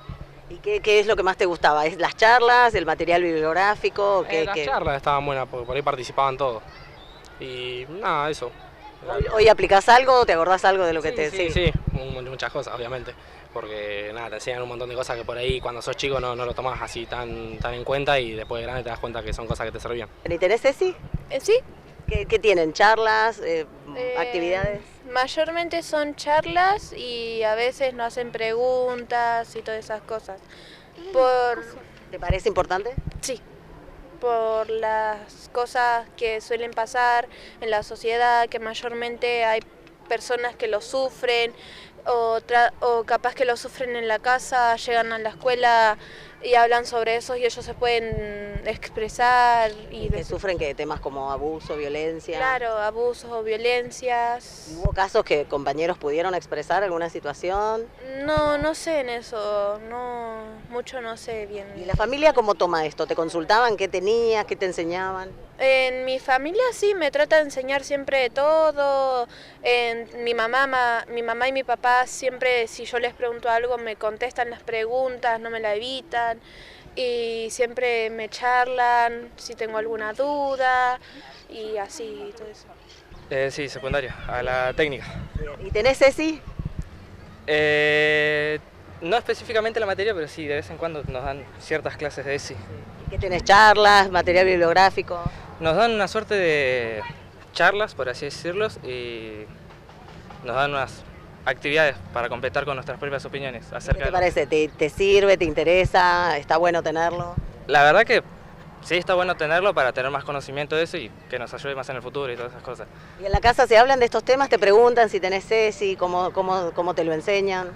¿Y qué es lo que más te gustaba? ¿Es las charlas, el material bibliográfico? Las charlas estaban buenas, porque por ahí participaban todos. Y nada, eso. ¿Hoy aplicás algo? ¿Te acordás algo de lo que te decía? Sí, muchas cosas, obviamente. Porque nada, te enseñan un montón de cosas que por ahí cuando sos chico no lo tomás así tan en cuenta, y después de grande te das cuenta que son cosas que te servían. ¿Y tenés ESI? Sí. ¿Qué tienen? ¿Charlas? ¿Actividades? Mayormente son charlas y a veces nos hacen preguntas y todas esas cosas. ¿Te parece importante? Sí. Por las cosas que suelen pasar en la sociedad, que mayormente hay personas que lo sufren, o capaz que lo sufren en la casa, llegan a la escuela y hablan sobre eso y ellos se pueden expresar. ¿Y que sufren temas como abuso, violencia? Claro, abusos o violencias. ¿Hubo casos que compañeros pudieron expresar alguna situación? No sé en eso, mucho no sé bien. ¿Y la familia cómo toma esto? ¿Te consultaban qué tenías, qué te enseñaban? En mi familia sí, me trata de enseñar siempre de todo. Mi mamá y mi papá siempre, si yo les pregunto algo, me contestan las preguntas, no me la evitan. Y siempre me charlan si tengo alguna duda y así, todo eso. Sí, secundaria, a la técnica. ¿Y tenés ESI? No específicamente la materia, pero sí, de vez en cuando nos dan ciertas clases de ESI. ¿Y qué tenés? ¿Charlas, material bibliográfico? Nos dan una suerte de charlas, por así decirlo, y nos dan unas actividades para completar con nuestras propias opiniones acerca. ¿Qué te parece? ¿Te sirve? ¿Te interesa? ¿Está bueno tenerlo? La verdad que sí, está bueno tenerlo para tener más conocimiento de eso y que nos ayude más en el futuro y todas esas cosas. ¿Y en la casa se hablan de estos temas? ¿Te preguntan si tenés ESI? ¿Cómo te lo enseñan?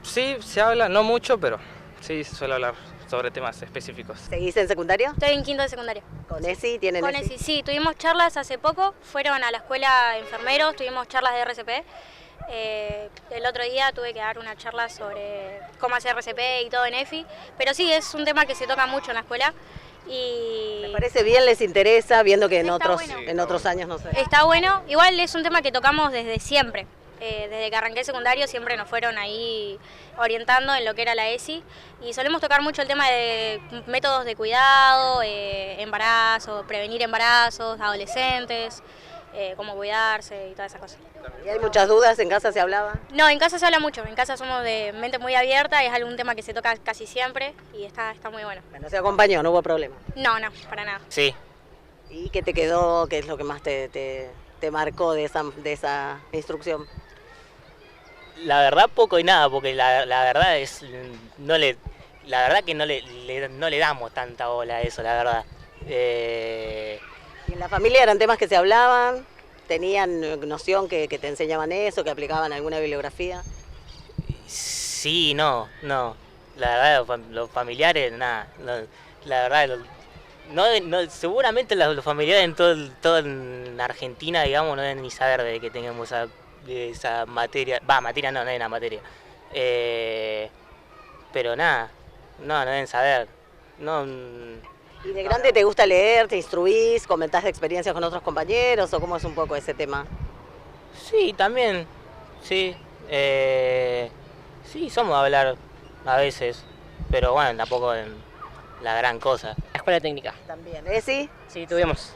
Sí, se habla, no mucho, pero sí se suele hablar sobre temas específicos. ¿Seguís en secundario? Estoy en quinto de secundaria. ¿Con ESI? ¿Tienen ESI? Con ESI, sí. Tuvimos charlas hace poco, fueron a la escuela enfermeros, tuvimos charlas de RCP. El otro día tuve que dar una charla sobre cómo hacer RCP y todo en EFI, pero sí, es un tema que se toca mucho en la escuela. Y me parece bien, les interesa, viendo que en otros años no sé. Está bueno, igual es un tema que tocamos desde siempre. Desde que arranqué el secundario siempre nos fueron ahí orientando en lo que era la ESI y solemos tocar mucho el tema de métodos de cuidado, embarazo, prevenir embarazos, adolescentes cómo cuidarse y todas esas cosas. ¿Y hay muchas dudas? ¿En casa se hablaba? No, en casa se habla mucho, en casa somos de mente muy abierta y es algún tema que se toca casi siempre y está muy bueno. Bueno, se acompañó, no hubo problema. No, para nada. Sí. ¿Y qué te quedó? ¿Qué es lo que más te marcó de esa instrucción? La verdad poco y nada, porque la verdad es no le damos tanta bola a eso, la verdad. ¿Y en la familia eran temas que se hablaban? ¿Tenían noción que te enseñaban eso, que aplicaban alguna bibliografía? Sí, no. La verdad, los familiares, nada. La verdad, seguramente los familiares en todo en Argentina, digamos, no deben ni saber de que tengamos esa materia. Materia no es una materia. Pero nada, no deben saber. No. ¿Y de grande te gusta leer, te instruís, comentás de experiencias con otros compañeros o cómo es un poco ese tema? Sí, también, sí. Sí, somos a hablar a veces, pero bueno, tampoco la gran cosa. La escuela técnica. También, ¿eh? ¿Sí? Sí, tuvimos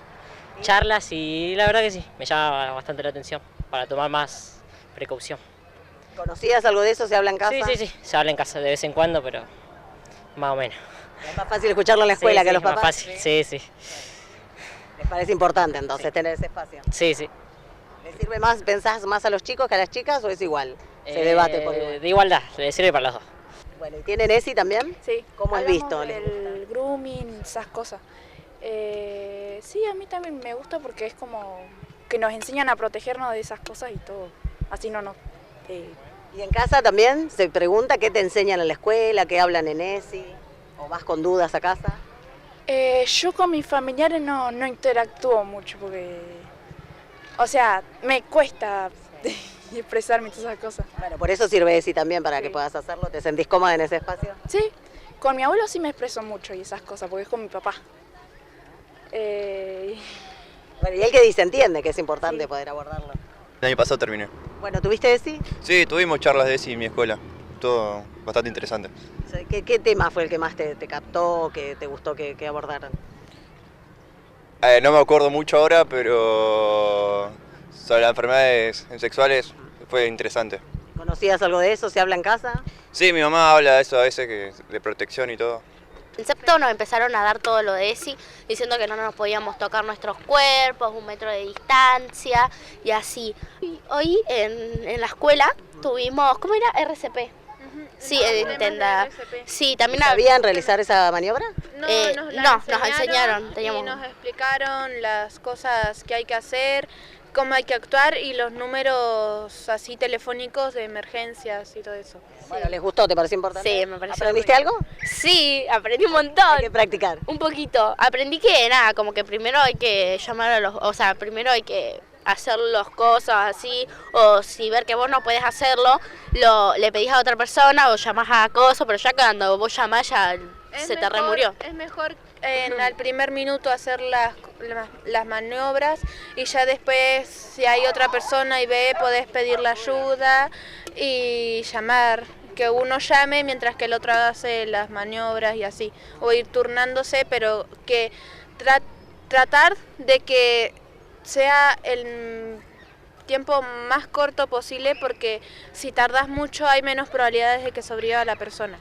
charlas y la verdad que sí, me llama bastante la atención para tomar más precaución. ¿Conocías algo de eso? ¿Se habla en casa? Sí, se habla en casa de vez en cuando, pero más o menos. Es más fácil escucharlo en la escuela que a los papás. Más fácil, sí. ¿Les parece importante entonces tener ese espacio? Sí. ¿Les sirve más, pensás más a los chicos que a las chicas o es igual? Se debate por igual. De igualdad, le sirve para los dos. Bueno, ¿y tienen ESI también? Sí. ¿Cómo has visto? El grooming, esas cosas. Sí, a mí también me gusta porque es como que nos enseñan a protegernos de esas cosas y todo. Así no. ¿Y en casa también se pregunta qué te enseñan en la escuela, qué hablan en ESI? ¿O vas con dudas a casa? Yo con mis familiares no interactúo mucho porque, o sea, me cuesta expresarme todas esas cosas. Bueno, por eso sirve ESI también, para que puedas hacerlo. ¿Te sentís cómoda en ese espacio? Sí, con mi abuelo sí me expreso mucho y esas cosas, porque es con mi papá. Bueno, y él que dice, entiende que es importante poder abordarlo. El año pasado terminé. Bueno, ¿tuviste ESI? Sí, tuvimos charlas de ESI en mi escuela. Todo bastante interesante. ¿Qué tema fue el que más te captó, que te gustó que abordaran? No me acuerdo mucho ahora, pero sobre las enfermedades sexuales fue interesante. ¿Conocías algo de eso? ¿Se habla en casa? Sí, mi mamá habla de eso a veces, de protección y todo. En sexto nos empezaron a dar todo lo de ESI, diciendo que no nos podíamos tocar nuestros cuerpos, 1 metro de distancia y así. Y hoy en la escuela tuvimos, ¿cómo era? RCP. Sí, sí, también ¿Sabían realizar esa maniobra? No, nos enseñaron. Y nos explicaron las cosas que hay que hacer, cómo hay que actuar y los números así telefónicos de emergencias y todo eso. Bueno, ¿les gustó? ¿Te pareció importante? Sí, me pareció. ¿Aprendiste algo? Sí, aprendí un montón. Hay que practicar. Un poquito. Aprendí que nada, como que primero hay que llamar a primero hay que hacer las cosas así, o si ver que vos no podés hacerlo, le pedís a otra persona o llamás a acoso, pero ya cuando vos llamás ya se te remurió. Es mejor al primer minuto hacer las maniobras y ya después si hay otra persona y ve, podés pedir la ayuda y llamar, que uno llame mientras que el otro hace las maniobras y así, o ir turnándose, pero que tratar de que sea el tiempo más corto posible, porque si tardás mucho hay menos probabilidades de que sobreviva la persona.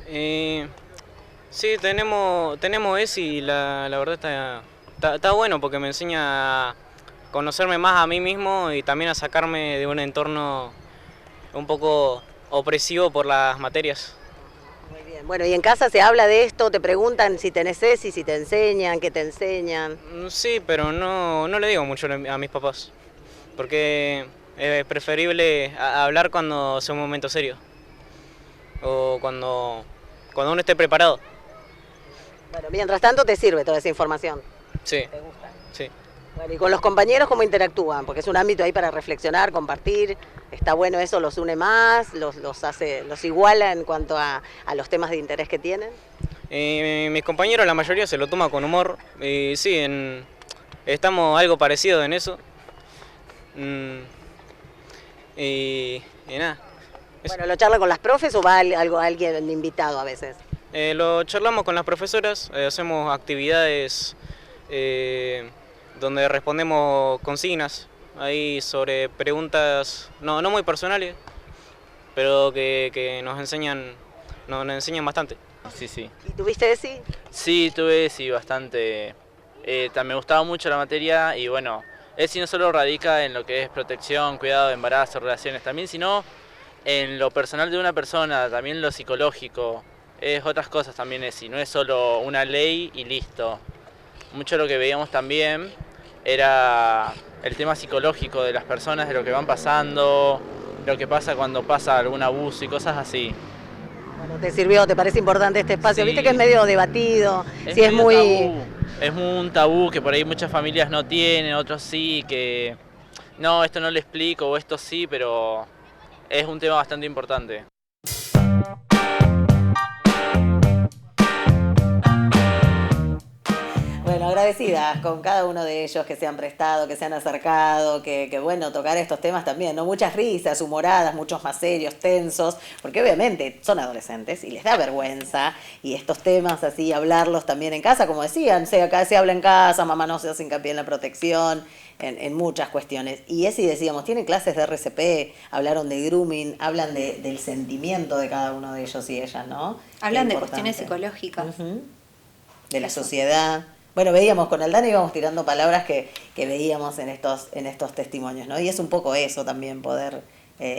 Sí, tenemos ESI y la verdad está bueno porque me enseña a conocerme más a mí mismo y también a sacarme de un entorno un poco opresivo por las materias. Muy bien. Bueno, ¿y en casa se habla de esto? ¿Te preguntan si tenés ESI, si te enseñan, qué te enseñan? Sí, pero no le digo mucho a mis papás, porque es preferible hablar cuando sea un momento serio o cuando uno esté preparado. Bueno, mientras tanto te sirve toda esa información. Sí. ¿Te gusta? Sí. Bueno, ¿y con los compañeros cómo interactúan? Porque es un ámbito ahí para reflexionar, compartir. Está bueno eso, los une más, los iguala en cuanto a los temas de interés que tienen. Mis compañeros, la mayoría se lo toma con humor. Y sí, estamos algo parecidos en eso. Y nada. Bueno, ¿lo charla con las profes o va alguien invitado a veces? Lo charlamos con las profesoras, hacemos actividades donde respondemos consignas ahí sobre preguntas no muy personales, pero que nos enseñan bastante. Sí, sí. ¿Y tuviste ESI? Sí, tuve ESI bastante. Me gustaba mucho la materia y bueno, ESI no solo radica en lo que es protección, cuidado de embarazo, relaciones también, sino en lo personal de una persona, también lo psicológico. Es otras cosas también ESI, no es solo una ley y listo. Mucho lo que veíamos también era el tema psicológico de las personas, de lo que van pasando, lo que pasa cuando pasa algún abuso y cosas así. Bueno, ¿te sirvió? ¿Te parece importante este espacio? Sí. Viste que es medio debatido, Es si es medio muy... tabú. Es un tabú que por ahí muchas familias no tienen, otros sí, que no, esto no le explico o esto sí, pero es un tema bastante importante. Bueno, agradecidas con cada uno de ellos que se han prestado, que se han acercado, que bueno, tocar estos temas también, ¿no? Muchas risas, humoradas, muchos más serios, tensos, porque obviamente son adolescentes y les da vergüenza, y estos temas así, hablarlos también en casa, como decían, acá se habla en casa, mamá no se hace hincapié en la protección, en muchas cuestiones. Y Esi, decíamos, tienen clases de RCP, hablaron de grooming, hablan del sentimiento de cada uno de ellos y ellas, ¿no? Hablan de cuestiones psicológicas. De la sociedad. Bueno, veíamos con Aldana, íbamos tirando palabras que veíamos en estos testimonios, ¿no? Y es un poco eso también, poder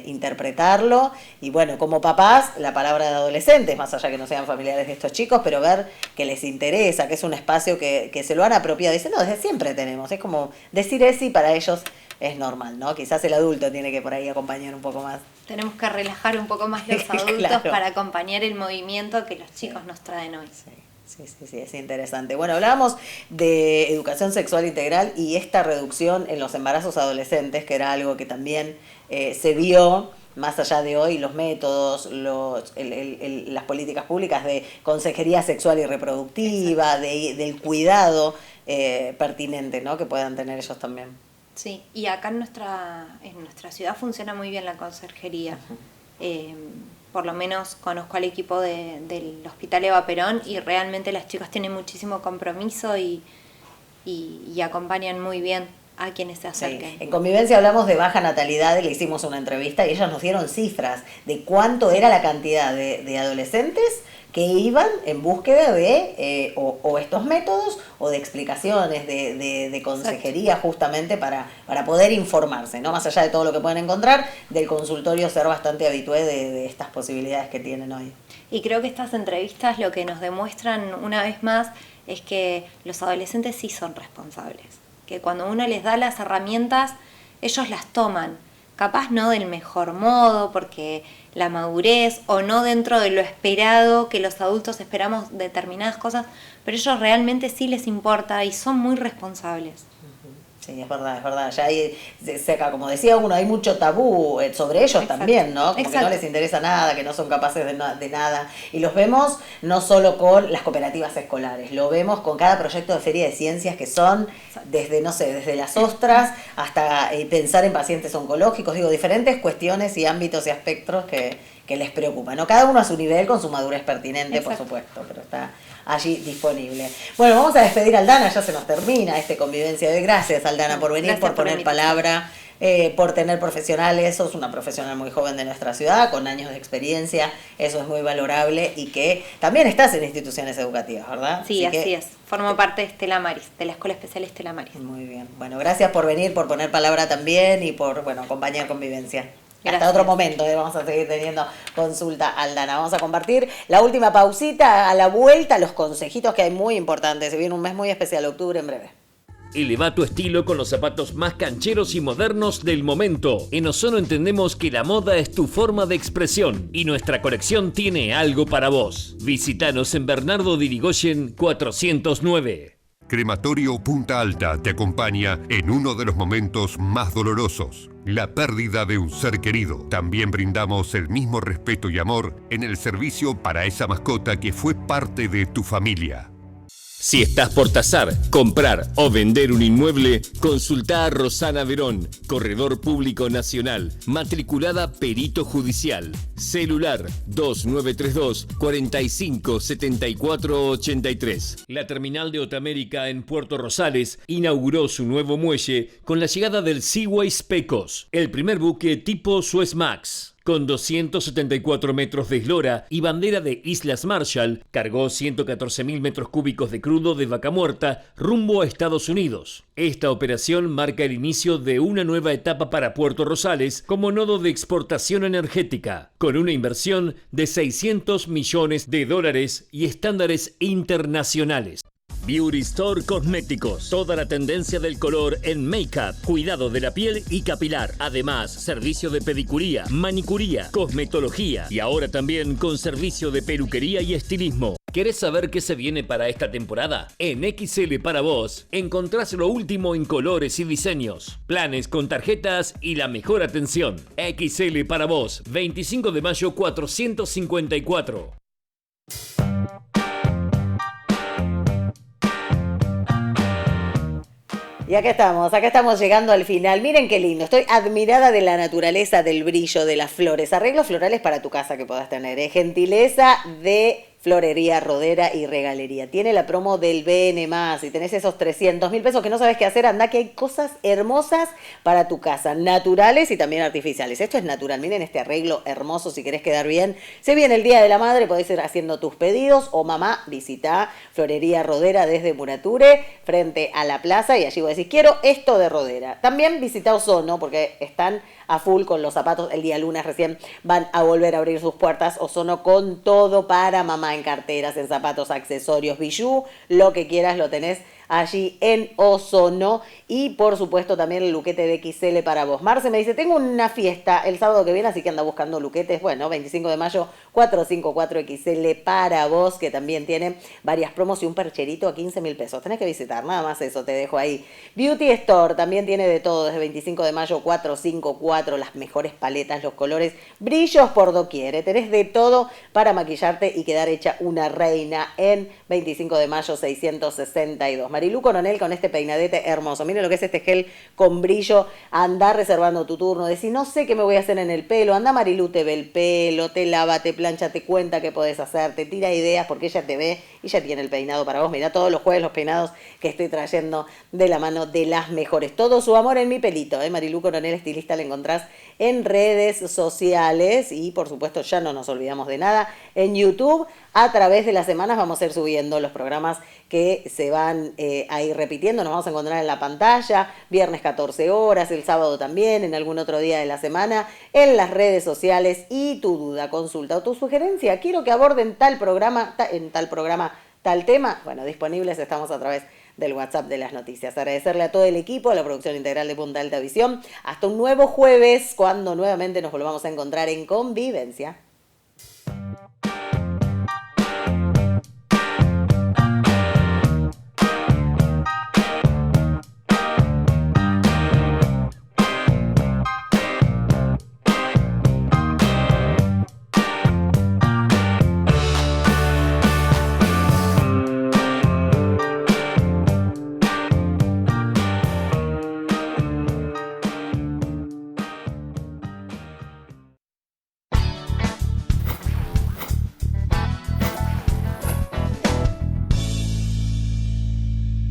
interpretarlo. Y bueno, como papás, la palabra de adolescentes, más allá que no sean familiares de estos chicos, pero ver que les interesa, que es un espacio que se lo han apropiado. Dicen, no, desde siempre tenemos. Es como decir eso y para ellos es normal, ¿no? Quizás el adulto tiene que por ahí acompañar un poco más. Tenemos que relajar un poco más los adultos Claro. para acompañar el movimiento que los chicos nos traen hoy. Sí, es interesante. Bueno, hablábamos de educación sexual integral y esta reducción en los embarazos adolescentes, que era algo que también se vio, más allá de hoy, los métodos, las políticas públicas de consejería sexual y reproductiva, del cuidado pertinente, ¿no? Que puedan tener ellos también. Sí, y acá en nuestra ciudad funciona muy bien la conserjería. Por lo menos conozco al equipo del Hospital Eva Perón y realmente las chicas tienen muchísimo compromiso y acompañan muy bien a quienes se acerquen. Sí. En Convivencia hablamos de baja natalidad, le hicimos una entrevista y ellas nos dieron cifras de cuánto era la cantidad de adolescentes que iban en búsqueda de o estos métodos o de explicaciones, de consejería. Exacto. Justamente para poder informarse, ¿no? Más allá de todo lo que pueden encontrar, del consultorio ser bastante habitué de estas posibilidades que tienen hoy. Y creo que estas entrevistas lo que nos demuestran una vez más es que los adolescentes sí son responsables, que cuando uno les da las herramientas, ellos las toman, capaz no del mejor modo, porque la madurez o no dentro de lo esperado, que los adultos esperamos determinadas cosas, pero ellos realmente sí les importa y son muy responsables. Sí, es verdad. Ya hay, como decía uno, hay mucho tabú sobre ellos. Exacto. También, ¿no? Como Exacto. Que no les interesa nada, que no son capaces de nada. Y los vemos no solo con las cooperativas escolares, lo vemos con cada proyecto de feria de ciencias que son desde las ostras hasta pensar en pacientes oncológicos, diferentes cuestiones y ámbitos y aspectos que les preocupan, ¿no? Cada uno a su nivel, con su madurez pertinente. Exacto. Por supuesto, pero está allí disponible. Bueno, vamos a despedir a Aldana, ya se nos termina Convivencia de hoy. Gracias, Aldana, por venir, por poner palabra, por tener profesionales. Sos una profesional muy joven de nuestra ciudad, con años de experiencia, eso es muy valorable, y que también estás en instituciones educativas, ¿verdad? Sí, así es. Formo parte de Estela Maris, de la Escuela Especial Estela Maris. Muy bien. Bueno, gracias por venir, por poner palabra también y por, acompañar Convivencia. Gracias. Hasta otro momento, vamos a seguir teniendo consulta, Aldana. Vamos a compartir la última pausita, a la vuelta, los consejitos que hay muy importantes. Se viene un mes muy especial, octubre, en breve. Eleva tu estilo con los zapatos más cancheros y modernos del momento. En Ozono entendemos que la moda es tu forma de expresión y nuestra colección tiene algo para vos. Visítanos en Bernardo de Irigoyen 409. Crematorio Punta Alta te acompaña en uno de los momentos más dolorosos, la pérdida de un ser querido. También brindamos el mismo respeto y amor en el servicio para esa mascota que fue parte de tu familia. Si estás por tasar, comprar o vender un inmueble, consultá a Rosana Verón, Corredor Público Nacional, matriculada Perito Judicial. Celular 2932 45 74 83. La terminal de Otamérica en Puerto Rosales inauguró su nuevo muelle con la llegada del Seaways Pecos, el primer buque tipo Suezmax. Con 274 metros de eslora y bandera de Islas Marshall, cargó 114.000 metros cúbicos de crudo de vaca muerta rumbo a Estados Unidos. Esta operación marca el inicio de una nueva etapa para Puerto Rosales como nodo de exportación energética, con una inversión de $600 millones y estándares internacionales. Beauty Store Cosméticos. Toda la tendencia del color en make-up, cuidado de la piel y capilar. Además, servicio de pedicuría, manicuría, cosmetología y ahora también con servicio de peluquería y estilismo. ¿Querés saber qué se viene para esta temporada? En XL para vos encontrás lo último en colores y diseños, planes con tarjetas y la mejor atención. XL para vos, 25 de mayo 454. Y acá estamos llegando al final. Miren qué lindo, estoy admirada de la naturaleza, del brillo, de las flores. Arreglos florales para tu casa que puedas tener, ¿eh? Gentileza de Florería Rodera y Regalería. Tiene la promo del BN+, y tenés esos 300.000 pesos que no sabes qué hacer, andá que hay cosas hermosas para tu casa, naturales y también artificiales. Esto es natural, miren este arreglo hermoso si querés quedar bien. Se viene el Día de la Madre, podés ir haciendo tus pedidos, o mamá, visitá Florería Rodera desde Murature, frente a la plaza, y allí vos decís, quiero esto de Rodera. También visitá Ozono, porque están a full con los zapatos. El día lunes recién van a volver a abrir sus puertas. Ozono con todo para mamá, en carteras, en zapatos, accesorios, bijú, lo que quieras lo tenés allí en Ozono. Y por supuesto también el luquete de XL para vos. Marce me dice, tengo una fiesta el sábado que viene, así que anda buscando luquetes. Bueno, 25 de mayo, 454 XL para vos, que también tiene varias promos y un percherito a 15.000 pesos. Tenés que visitar, nada más eso, te dejo ahí. Beauty Store también tiene de todo, desde 25 de mayo, 454, las mejores paletas, los colores, brillos por doquier. Tenés de todo para maquillarte y quedar hecha una reina en 25 de mayo, 662. Marilú Coronel con este peinadete hermoso. Miren lo que es este gel con brillo. Andá reservando tu turno. Decís, no sé qué me voy a hacer en el pelo. Anda Marilú, te ve el pelo, te lava, te plancha, te cuenta qué podés hacer, te tira ideas porque ella te ve y ya tiene el peinado para vos. Mirá todos los jueves los peinados que estoy trayendo de la mano de las mejores. Todo su amor en mi pelito. Marilú Coronel, estilista, la encontrás en redes sociales y por supuesto ya no nos olvidamos de nada. En YouTube, a través de las semanas vamos a ir subiendo los programas que se van a ir repitiendo. Nos vamos a encontrar en la pantalla, viernes 14 horas, el sábado también, en algún otro día de la semana, en las redes sociales. Y tu duda, consulta o tu sugerencia, quiero que aborden tal programa, tal tema, bueno, disponibles estamos a través del WhatsApp de las noticias. Agradecerle a todo el equipo, a la producción integral de Punta Alta Visión. Hasta un nuevo jueves, cuando nuevamente nos volvamos a encontrar en Convivencia.